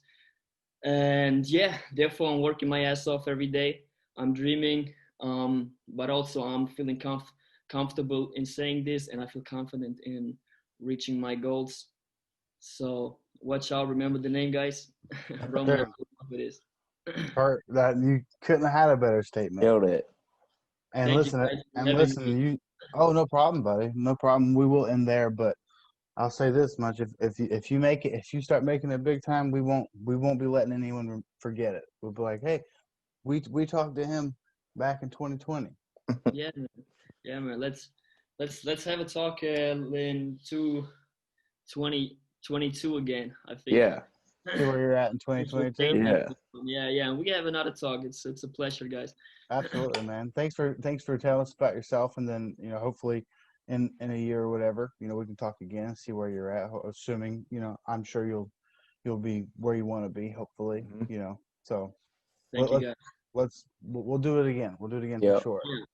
[SPEAKER 5] And yeah, therefore I'm working my ass off every day. I'm dreaming, but also I'm feeling comfortable in saying this, and I feel confident in reaching my goals. So watch out. Remember the name, guys. Roman, it is.
[SPEAKER 1] That you couldn't have had a better statement.
[SPEAKER 7] Killed it.
[SPEAKER 1] And
[SPEAKER 5] Thank you
[SPEAKER 1] listen,
[SPEAKER 5] guys for having me.
[SPEAKER 1] you. Oh, no problem, buddy. No problem. We will end there, but I'll say this much: if you make it, if you start making it big time, we won't be letting anyone forget it. We'll be like, hey, we talked to him back in 2020.
[SPEAKER 5] Yeah, man. Yeah, man. Let's have a talk in 2022 again. I think.
[SPEAKER 7] Yeah.
[SPEAKER 1] See where you're at in
[SPEAKER 5] Thanks for
[SPEAKER 1] 2022.
[SPEAKER 5] saying that.
[SPEAKER 7] Yeah.
[SPEAKER 5] Yeah. And we have another talk. It's a pleasure, guys.
[SPEAKER 1] Absolutely, man. Thanks for telling us about yourself, and then hopefully, in a year or whatever, we can talk again and see where you're at. Assuming I'm sure you'll be where you want to be. Hopefully,
[SPEAKER 7] Mhm.
[SPEAKER 1] So
[SPEAKER 5] Thank you, guys.
[SPEAKER 1] we'll do it again. We'll do it again for
[SPEAKER 7] Yep.
[SPEAKER 1] sure.
[SPEAKER 5] Yeah,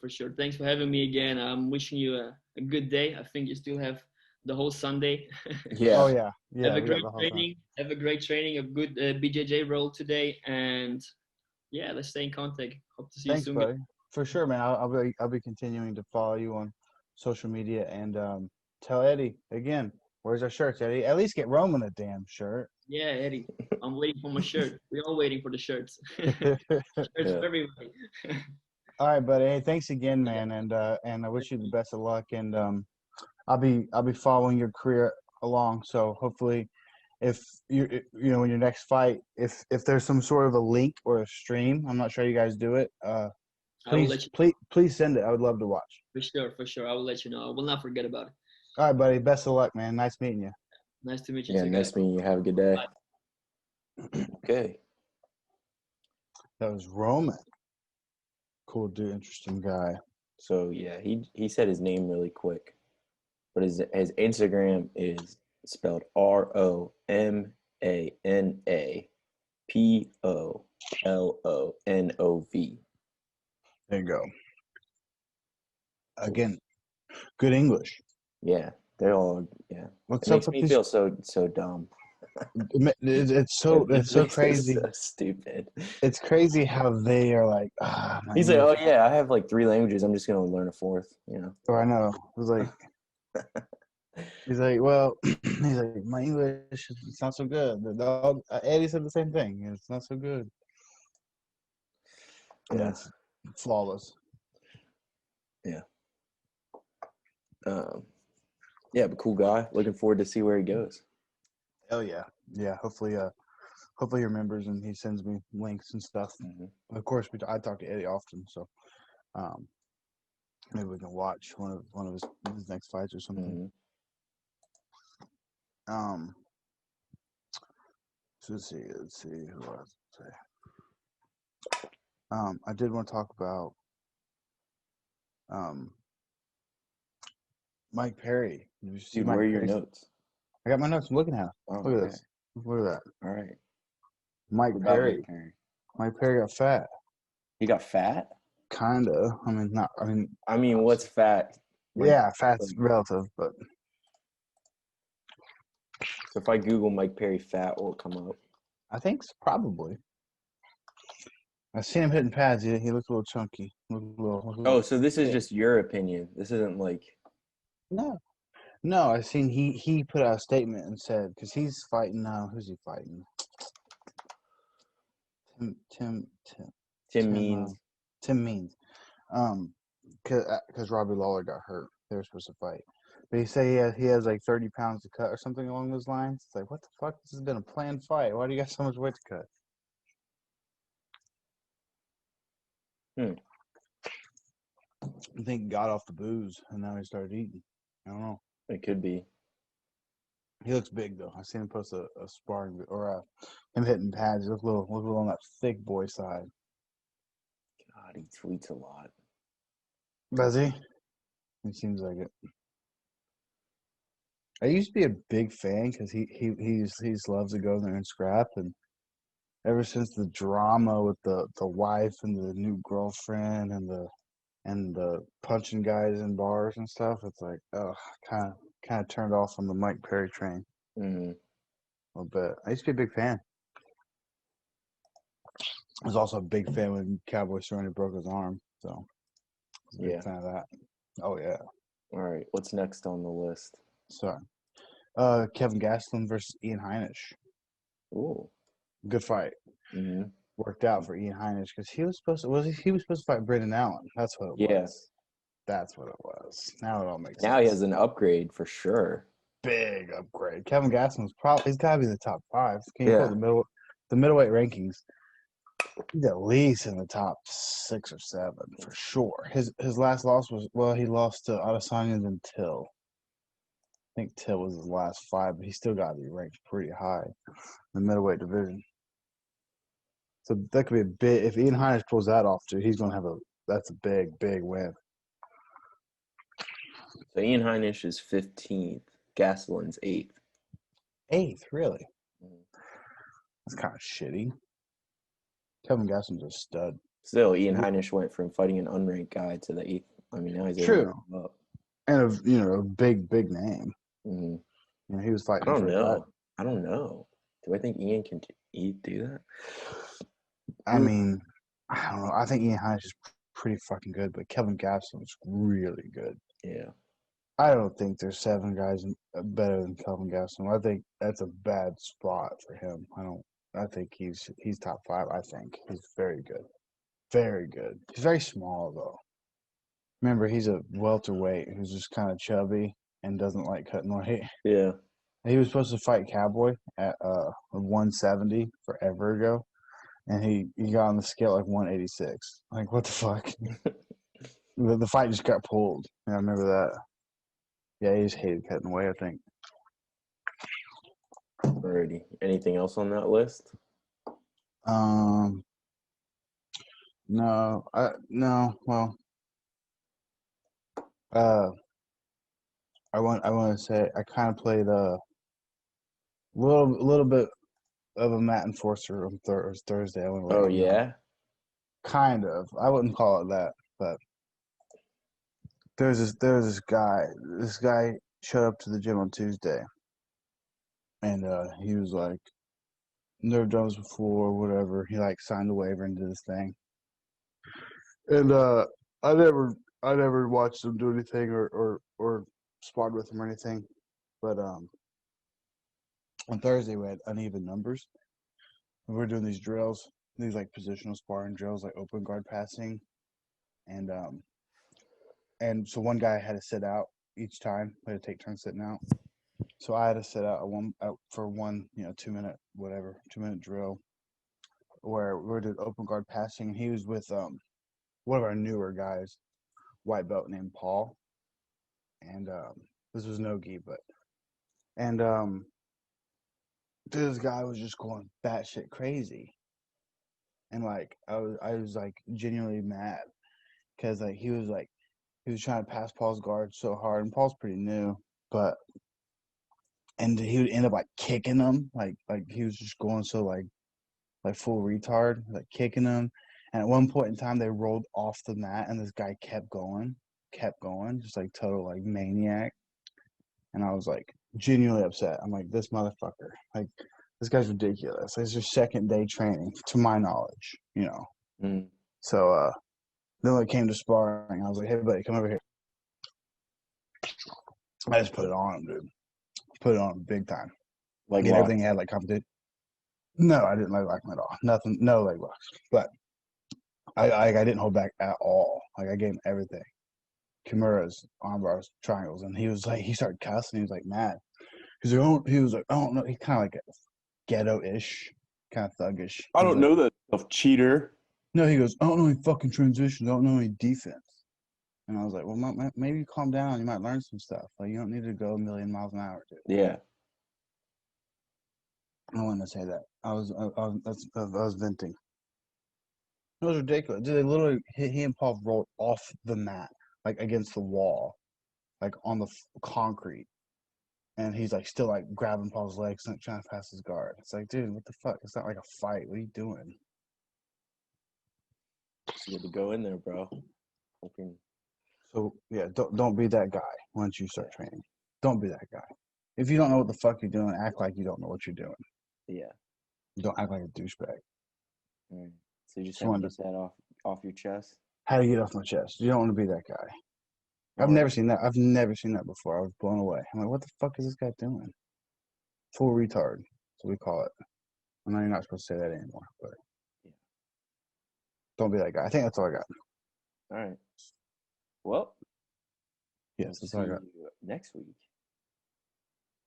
[SPEAKER 5] for sure. Thanks for having me again. I'm wishing you a good day. I think you still have the whole Sunday.
[SPEAKER 7] Yeah.
[SPEAKER 1] Oh yeah,
[SPEAKER 5] Have a
[SPEAKER 1] we got
[SPEAKER 5] great
[SPEAKER 1] the whole time.
[SPEAKER 5] training. Have a great training. A good BJJ roll today, and yeah, let's stay in contact. Hope to see you
[SPEAKER 1] Thanks,
[SPEAKER 5] soon, guys.
[SPEAKER 1] buddy. For sure, man. I'll be continuing to follow you on social media and tell Eddie again. Where's our shirts, Eddie? At least get Roman a damn shirt.
[SPEAKER 5] Yeah, Eddie. I'm waiting for my shirt. We're all waiting for the shirts. Shirts
[SPEAKER 7] Yeah.
[SPEAKER 5] for everybody.
[SPEAKER 1] All right, buddy. Hey, thanks again, man, and I wish you the best of luck. And I'll be following your career along. So hopefully, if in your next fight, if there's some sort of a link or a stream, I'm not sure you guys do it.
[SPEAKER 5] I will let you
[SPEAKER 1] Please send it. I would love to watch.
[SPEAKER 5] for sure. I will let you know. I will not forget about it.
[SPEAKER 1] All right, buddy. Best of luck, man. Nice meeting you.
[SPEAKER 5] Nice to meet you
[SPEAKER 7] Yeah.
[SPEAKER 5] too,
[SPEAKER 7] Nice
[SPEAKER 5] guys.
[SPEAKER 7] meeting you. Have a good day.
[SPEAKER 5] Bye.
[SPEAKER 7] Okay.
[SPEAKER 1] That was Roman. Cool dude, interesting guy.
[SPEAKER 7] So yeah, he said his name really quick, but his Instagram is spelled ROMANAPOLONOV.
[SPEAKER 1] There you go. Again, good English.
[SPEAKER 7] Yeah, they're all yeah.
[SPEAKER 1] What's
[SPEAKER 7] It
[SPEAKER 1] up
[SPEAKER 7] makes
[SPEAKER 1] with
[SPEAKER 7] me
[SPEAKER 1] these?
[SPEAKER 7] feel so dumb.
[SPEAKER 1] It's so
[SPEAKER 7] It makes me
[SPEAKER 1] crazy.
[SPEAKER 7] so stupid.
[SPEAKER 1] It's crazy how they are like, my
[SPEAKER 7] He's like, oh
[SPEAKER 1] English.
[SPEAKER 7] yeah, I have like 3 languages. I'm just gonna learn a 4th.
[SPEAKER 1] Oh, I know. It was like, he's like, well, he's like, my English it's not so good. The dog, Eddie said the same thing. It's not so good. And
[SPEAKER 7] Yeah.
[SPEAKER 1] it's flawless.
[SPEAKER 7] Yeah. Yeah, but cool guy. Looking forward to see where he goes.
[SPEAKER 1] Hell yeah, yeah. Hopefully he remembers and he sends me links and stuff.
[SPEAKER 7] Mm-hmm.
[SPEAKER 1] Of course, I talk to Eddie often, so maybe we can watch one of his next fights or something.
[SPEAKER 7] Mm-hmm.
[SPEAKER 1] So let's see who else to say. I did want to talk about Mike Perry. Did you see
[SPEAKER 7] Dude,
[SPEAKER 1] Mike
[SPEAKER 7] where are your
[SPEAKER 1] Perry's-
[SPEAKER 7] notes?
[SPEAKER 1] I got my notes. I'm looking at.
[SPEAKER 7] Oh,
[SPEAKER 1] Look at
[SPEAKER 7] okay.
[SPEAKER 1] this. Look at that.
[SPEAKER 7] All right.
[SPEAKER 1] Mike
[SPEAKER 7] What about
[SPEAKER 1] Perry.
[SPEAKER 7] Mike Perry?
[SPEAKER 1] Mike Perry got fat.
[SPEAKER 7] He got fat?
[SPEAKER 1] Kinda. I mean, not.
[SPEAKER 7] I mean, what's fat? Like,
[SPEAKER 1] Yeah, fat's relative, but
[SPEAKER 7] so if I Google Mike Perry fat, what will come up?
[SPEAKER 1] I think probably. I seen him hitting pads. He looked a little chunky.
[SPEAKER 7] Oh, so this is just your opinion. This isn't like
[SPEAKER 1] No. I seen he put out a statement and said because he's fighting now. Who's he fighting?
[SPEAKER 7] Tim Means.
[SPEAKER 1] Tim Means. Because Robbie Lawler got hurt. They were supposed to fight. But he said he has like 30 pounds to cut or something along those lines. It's like, what the fuck? This has been a planned fight. Why do you got so much weight to cut? I think he got off the booze and now he started eating. I don't know.
[SPEAKER 7] It could be.
[SPEAKER 1] He looks big though. I seen him post a sparring or him hitting pads. He looks a little on that thick boy side.
[SPEAKER 7] God, he tweets a lot.
[SPEAKER 1] Does he? It seems like it. I used to be a big fan because he just loves to go there and scrap, and ever since the drama with the wife and the new girlfriend and the punching guys in bars and stuff, it's like kind of turned off on the Mike Perry train
[SPEAKER 7] Mm-hmm.
[SPEAKER 1] a little bit. I used to be a big fan. I was also a big fan when Cowboy Cerrone broke his arm, so I was a big fan of that. Oh yeah.
[SPEAKER 7] All right, what's next on the list?
[SPEAKER 1] Sorry. Kevin Gastelum versus Ian Heinisch.
[SPEAKER 7] Ooh.
[SPEAKER 6] Good fight.
[SPEAKER 7] Mm-hmm.
[SPEAKER 6] Worked out for Ian Heinisch because he was supposed to fight Brendan Allen. That's what it
[SPEAKER 7] Yeah.
[SPEAKER 6] was. That's what it was. Now it all makes
[SPEAKER 7] Now
[SPEAKER 6] sense.
[SPEAKER 7] he has an upgrade for sure.
[SPEAKER 6] Big upgrade. Kevin Gastelum's he's got to be the top 5. Can you
[SPEAKER 7] Yeah.
[SPEAKER 6] put the middleweight rankings? He's at least in the top 6 or 7 for sure. His last loss was he lost to Adesanya and Till. I think Till was his last fight, but he still got to be ranked pretty high in the middleweight division. So that could be a big. If Ian Heinisch pulls that off, too, he's gonna have that's a big win.
[SPEAKER 7] So Ian Heinisch is 15th. Gastelum's 8th.
[SPEAKER 6] 8th, really?
[SPEAKER 7] Mhm.
[SPEAKER 6] That's kind of shitty. Kevin Gastelum's a stud.
[SPEAKER 7] Still, Ian Heinisch went from fighting an unranked guy to the 8th. I mean, now he's able
[SPEAKER 6] True.
[SPEAKER 7] to move up.
[SPEAKER 6] And a big name.
[SPEAKER 7] Mm-hmm.
[SPEAKER 6] He was fighting.
[SPEAKER 7] I don't know. Do I think Ian can do that?
[SPEAKER 6] I mean, I don't know. I think Ian Heinisch is pretty fucking good, but Kevin Gastelum's really good.
[SPEAKER 7] Yeah.
[SPEAKER 6] I don't think there's 7 guys better than Kevin Gastelum. I think that's a bad spot for him. I think he's top 5. I think he's very good. Very good. He's very small though. Remember, he's a welterweight who's just kind of chubby and doesn't like cutting weight.
[SPEAKER 7] Yeah.
[SPEAKER 6] He was supposed to fight Cowboy at 170 forever ago, and he got on the scale like 186. Like, what the fuck? The fight just got pulled. Yeah, I remember that. Yeah, he just hated cutting weight, I think.
[SPEAKER 7] Alrighty. Anything else on that list?
[SPEAKER 6] No. Well, I want to say I kind of played a little bit of a Matt Enforcer on Thursday. I want to let
[SPEAKER 7] Oh,
[SPEAKER 6] you know.
[SPEAKER 7] yeah?
[SPEAKER 6] Kind of. I wouldn't call it that, but there's this guy. This guy showed up to the gym on Tuesday, and he was like, never done this before, whatever. He like signed a waiver and did this thing. And I never watched him do anything or sparred with him or anything. But on Thursday we had uneven numbers. We were doing these drills, these like positional sparring drills, like open guard passing, and so one guy had to sit out each time. We had to take turns sitting out. So I had to sit out for one 2-minute drill where we were doing open guard passing, and he was with one of our newer guys, white belt named Paul, and this was no-gi, this guy was just going batshit crazy, and like I was like genuinely mad because like he was trying to pass Paul's guard so hard, and Paul's pretty new, and he would end up like kicking him, like he was just going so like full retard, like kicking him. And at one point in time, they rolled off the mat, and this guy kept going, just like total like maniac. And I was like genuinely upset. I'm like, this motherfucker, like this guy's ridiculous. This is your second day training, to my knowledge,
[SPEAKER 7] Mm.
[SPEAKER 6] So then when it came to sparring, I was like, hey buddy, come over here. I just put it on him, dude. Put it on him big time.
[SPEAKER 7] Like
[SPEAKER 6] everything had like competition. No, I didn't like him at all. Nothing, no leg locks. But I didn't hold back at all. Like I gave him everything. Kimura's, arm bars, triangles, and he was like, he started cussing. He was like mad. He was like, I don't know. He kind of like ghetto-ish, kind of thuggish.
[SPEAKER 7] I don't know that stuff, cheater.
[SPEAKER 6] No, he goes, I don't know any fucking transitions. I don't know any defense. And I was like, well, maybe you calm down. You might learn some stuff. Like you don't need to go a million miles an hour, dude.
[SPEAKER 7] Yeah.
[SPEAKER 6] I wanted to say that. I was venting. It was ridiculous. Dude, they literally, he and Paul rolled off the mat, like against the wall, like on the concrete. And he's like still like grabbing Paul's legs and trying to pass his guard. It's like, dude, what the fuck? It's not like a fight. What are you doing?
[SPEAKER 7] You had to go in there, bro.
[SPEAKER 6] So yeah, don't be that guy once you start training. Don't be that guy. If you don't know what the fuck you're doing, act like you don't know what you're doing.
[SPEAKER 7] Yeah.
[SPEAKER 6] Don't act like a douchebag.
[SPEAKER 7] Mm. So you just have to get that off your chest?
[SPEAKER 6] How to get off my chest. You don't want to be that guy. I've never seen that. I've never seen that before. I was blown away. I'm like, what the fuck is this guy doing? Full retard. That's what we call it. I know you're not supposed to say that anymore, but
[SPEAKER 7] Yeah.
[SPEAKER 6] don't be that guy. I think that's all I got.
[SPEAKER 7] All right. Well,
[SPEAKER 6] Yes,
[SPEAKER 7] we'll
[SPEAKER 6] that's
[SPEAKER 7] see
[SPEAKER 6] all I got.
[SPEAKER 7] you next week.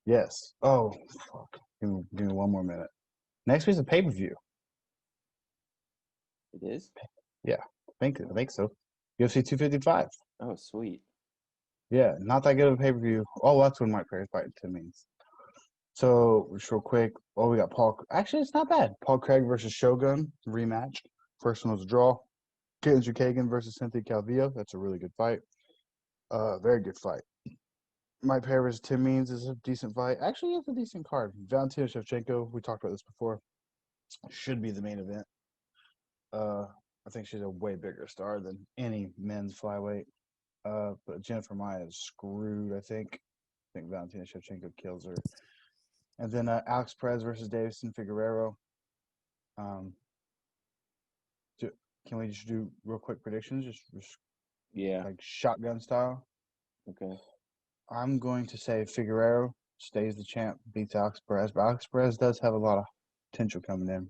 [SPEAKER 6] Yes. Oh, fuck. Give me one more minute. Next week's a pay-per-view.
[SPEAKER 7] It is?
[SPEAKER 6] Yeah, I think so. UFC 255.
[SPEAKER 7] Oh, sweet.
[SPEAKER 6] Yeah, not that good of a pay-per-view. Oh, that's when Mike Perry's fighting Tim Means. So, just real quick. Oh, we got Paul. Actually, it's not bad. Paul Craig versus Shogun rematch. First one was a draw. Caitlin Chukagian versus Cynthia Calvillo. That's a really good fight. Very good fight. Mike Perry versus Tim Means is a decent fight. Actually, it's a decent card. Valentina Shevchenko, we talked about this before, should be the main event. I think she's a way bigger star than any men's flyweight. But Jennifer Maia is screwed, I think. I think Valentina Shevchenko kills her. And then Alex Perez versus Davison Figueroa. Can we just do real quick predictions? Just
[SPEAKER 7] Yeah.
[SPEAKER 6] like shotgun style?
[SPEAKER 7] Okay.
[SPEAKER 6] I'm going to say Figueroa stays the champ, beats Alex Perez. But Alex Perez does have a lot of potential coming in.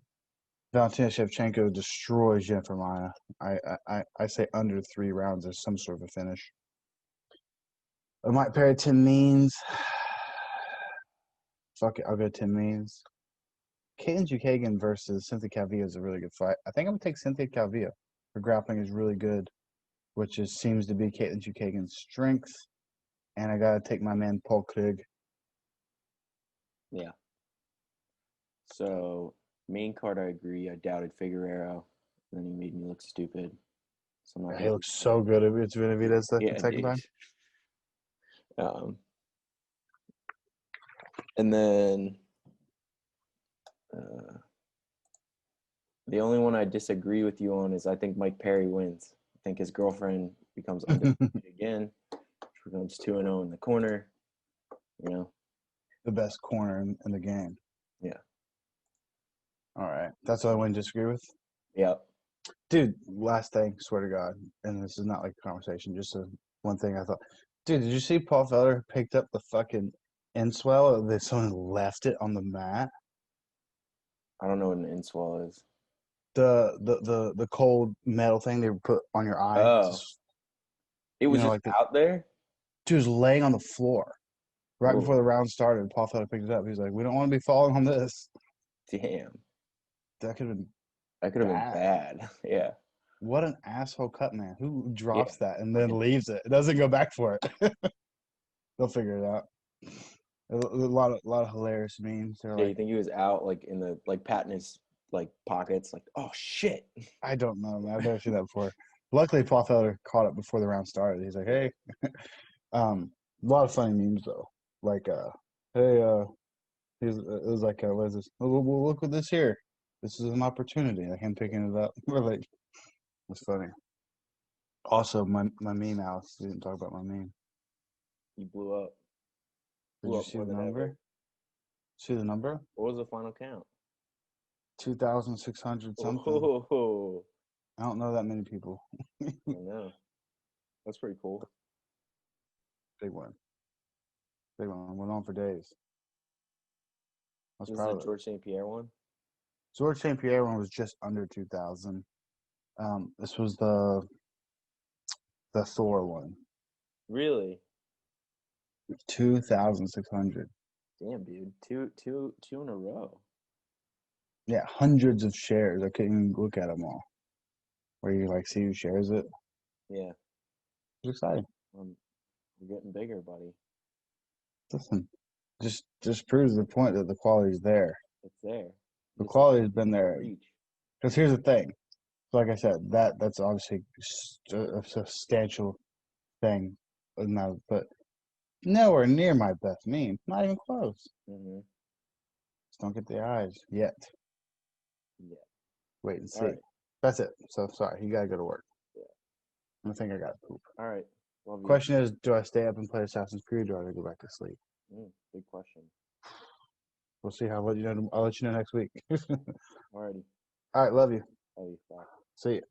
[SPEAKER 6] Valentina Shevchenko destroys Jennifer Maia. I say under 3 rounds there's some sort of a finish. Mike Perry, Tim Means. Fuck it, I'll go Tim Means. Caitlin Chukagian versus Cynthia Calvillo is a really good fight. I think I'm going to take Cynthia Calvillo. Her grappling is really good, which seems to be Caitlin Chukagian's strength. And I got to take my man Paul Craig.
[SPEAKER 7] Yeah. So, main card, I agree. I doubted Figueroa. Then he made me look stupid. So I'm not
[SPEAKER 6] He
[SPEAKER 7] gonna
[SPEAKER 6] looks so good against Benavidez the
[SPEAKER 7] yeah,
[SPEAKER 6] second
[SPEAKER 7] dude.
[SPEAKER 6] time.
[SPEAKER 7] And then the only one I disagree with you on is I think Mike Perry wins. I think his girlfriend becomes undefeated again. She becomes 2-0 in the corner. You know?
[SPEAKER 6] The best corner in the game.
[SPEAKER 7] Yeah.
[SPEAKER 6] All right. That's the only one you disagree with?
[SPEAKER 7] Yeah.
[SPEAKER 6] Dude, last thing, swear to God, and this is not like a conversation, just one thing I thought. Dude, did you see Paul Felder picked up the fucking inswell that someone left it on the mat?
[SPEAKER 7] I don't know what an inswell is.
[SPEAKER 6] The cold metal thing they put on your eye.
[SPEAKER 7] Oh. It was just
[SPEAKER 6] like
[SPEAKER 7] out there?
[SPEAKER 6] Dude was laying on the floor right
[SPEAKER 7] Whoa.
[SPEAKER 6] before the round started. Paul Felder picked it up. He's like, we don't want to be falling on this.
[SPEAKER 7] Damn.
[SPEAKER 6] That could have been
[SPEAKER 7] bad. Yeah.
[SPEAKER 6] What an asshole cut man. Who drops
[SPEAKER 7] Yeah.
[SPEAKER 6] that and then leaves it? It doesn't go back for it. They'll figure it out. A lot of hilarious memes. They're
[SPEAKER 7] Yeah, you
[SPEAKER 6] like,
[SPEAKER 7] think he was out like in the patting his pockets, like, oh shit.
[SPEAKER 6] I don't know, man. I've never seen that before. Luckily, Paul Felder caught it before the round started. He's like, hey. A lot of funny memes though. Like, hey, it was like, what is this? Oh, look at this here. This is an opportunity. Like him picking it up. We're like, it's funny. Also, my meme, Alex. We didn't talk about my meme.
[SPEAKER 7] He blew up.
[SPEAKER 6] Did you see the number? See the number?
[SPEAKER 7] What was the final count?
[SPEAKER 6] 2,600 something.
[SPEAKER 7] Oh,
[SPEAKER 6] I don't know that many people.
[SPEAKER 7] I know. That's pretty cool.
[SPEAKER 6] Big one. Big one. Went on for days. I was
[SPEAKER 7] This is
[SPEAKER 6] proud
[SPEAKER 7] the
[SPEAKER 6] of it.
[SPEAKER 7] George St. Pierre one?
[SPEAKER 6] George St. Pierre one was just under 2,000. This was the Thor one.
[SPEAKER 7] Really?
[SPEAKER 6] 2,600.
[SPEAKER 7] Damn, dude. Two in a row.
[SPEAKER 6] Yeah, hundreds of shares. I couldn't even look at them all. Where you like see who shares it.
[SPEAKER 7] Yeah.
[SPEAKER 6] It's exciting.
[SPEAKER 7] You're getting bigger, buddy.
[SPEAKER 6] Listen, just proves the point that the quality's there.
[SPEAKER 7] It's there.
[SPEAKER 6] The quality's been there.
[SPEAKER 7] Reach.
[SPEAKER 6] Because here's the thing. Like I said, that's obviously a substantial thing. No, but nowhere near my best meme. Not even close.
[SPEAKER 7] Mm-hmm.
[SPEAKER 6] Just don't get the eyes yet.
[SPEAKER 7] Yeah.
[SPEAKER 6] Wait and see.
[SPEAKER 7] All right.
[SPEAKER 6] That's it. So sorry, you gotta go to work.
[SPEAKER 7] Yeah.
[SPEAKER 6] I think I got to poop.
[SPEAKER 7] All right. Love you.
[SPEAKER 6] Question is, do I stay up and play Assassin's Creed, or do I go back to sleep?
[SPEAKER 7] Big question.
[SPEAKER 6] We'll see. I'll let you know next week.
[SPEAKER 7] Alrighty.
[SPEAKER 6] All right, love you.
[SPEAKER 7] Love you. Bye.
[SPEAKER 6] See you.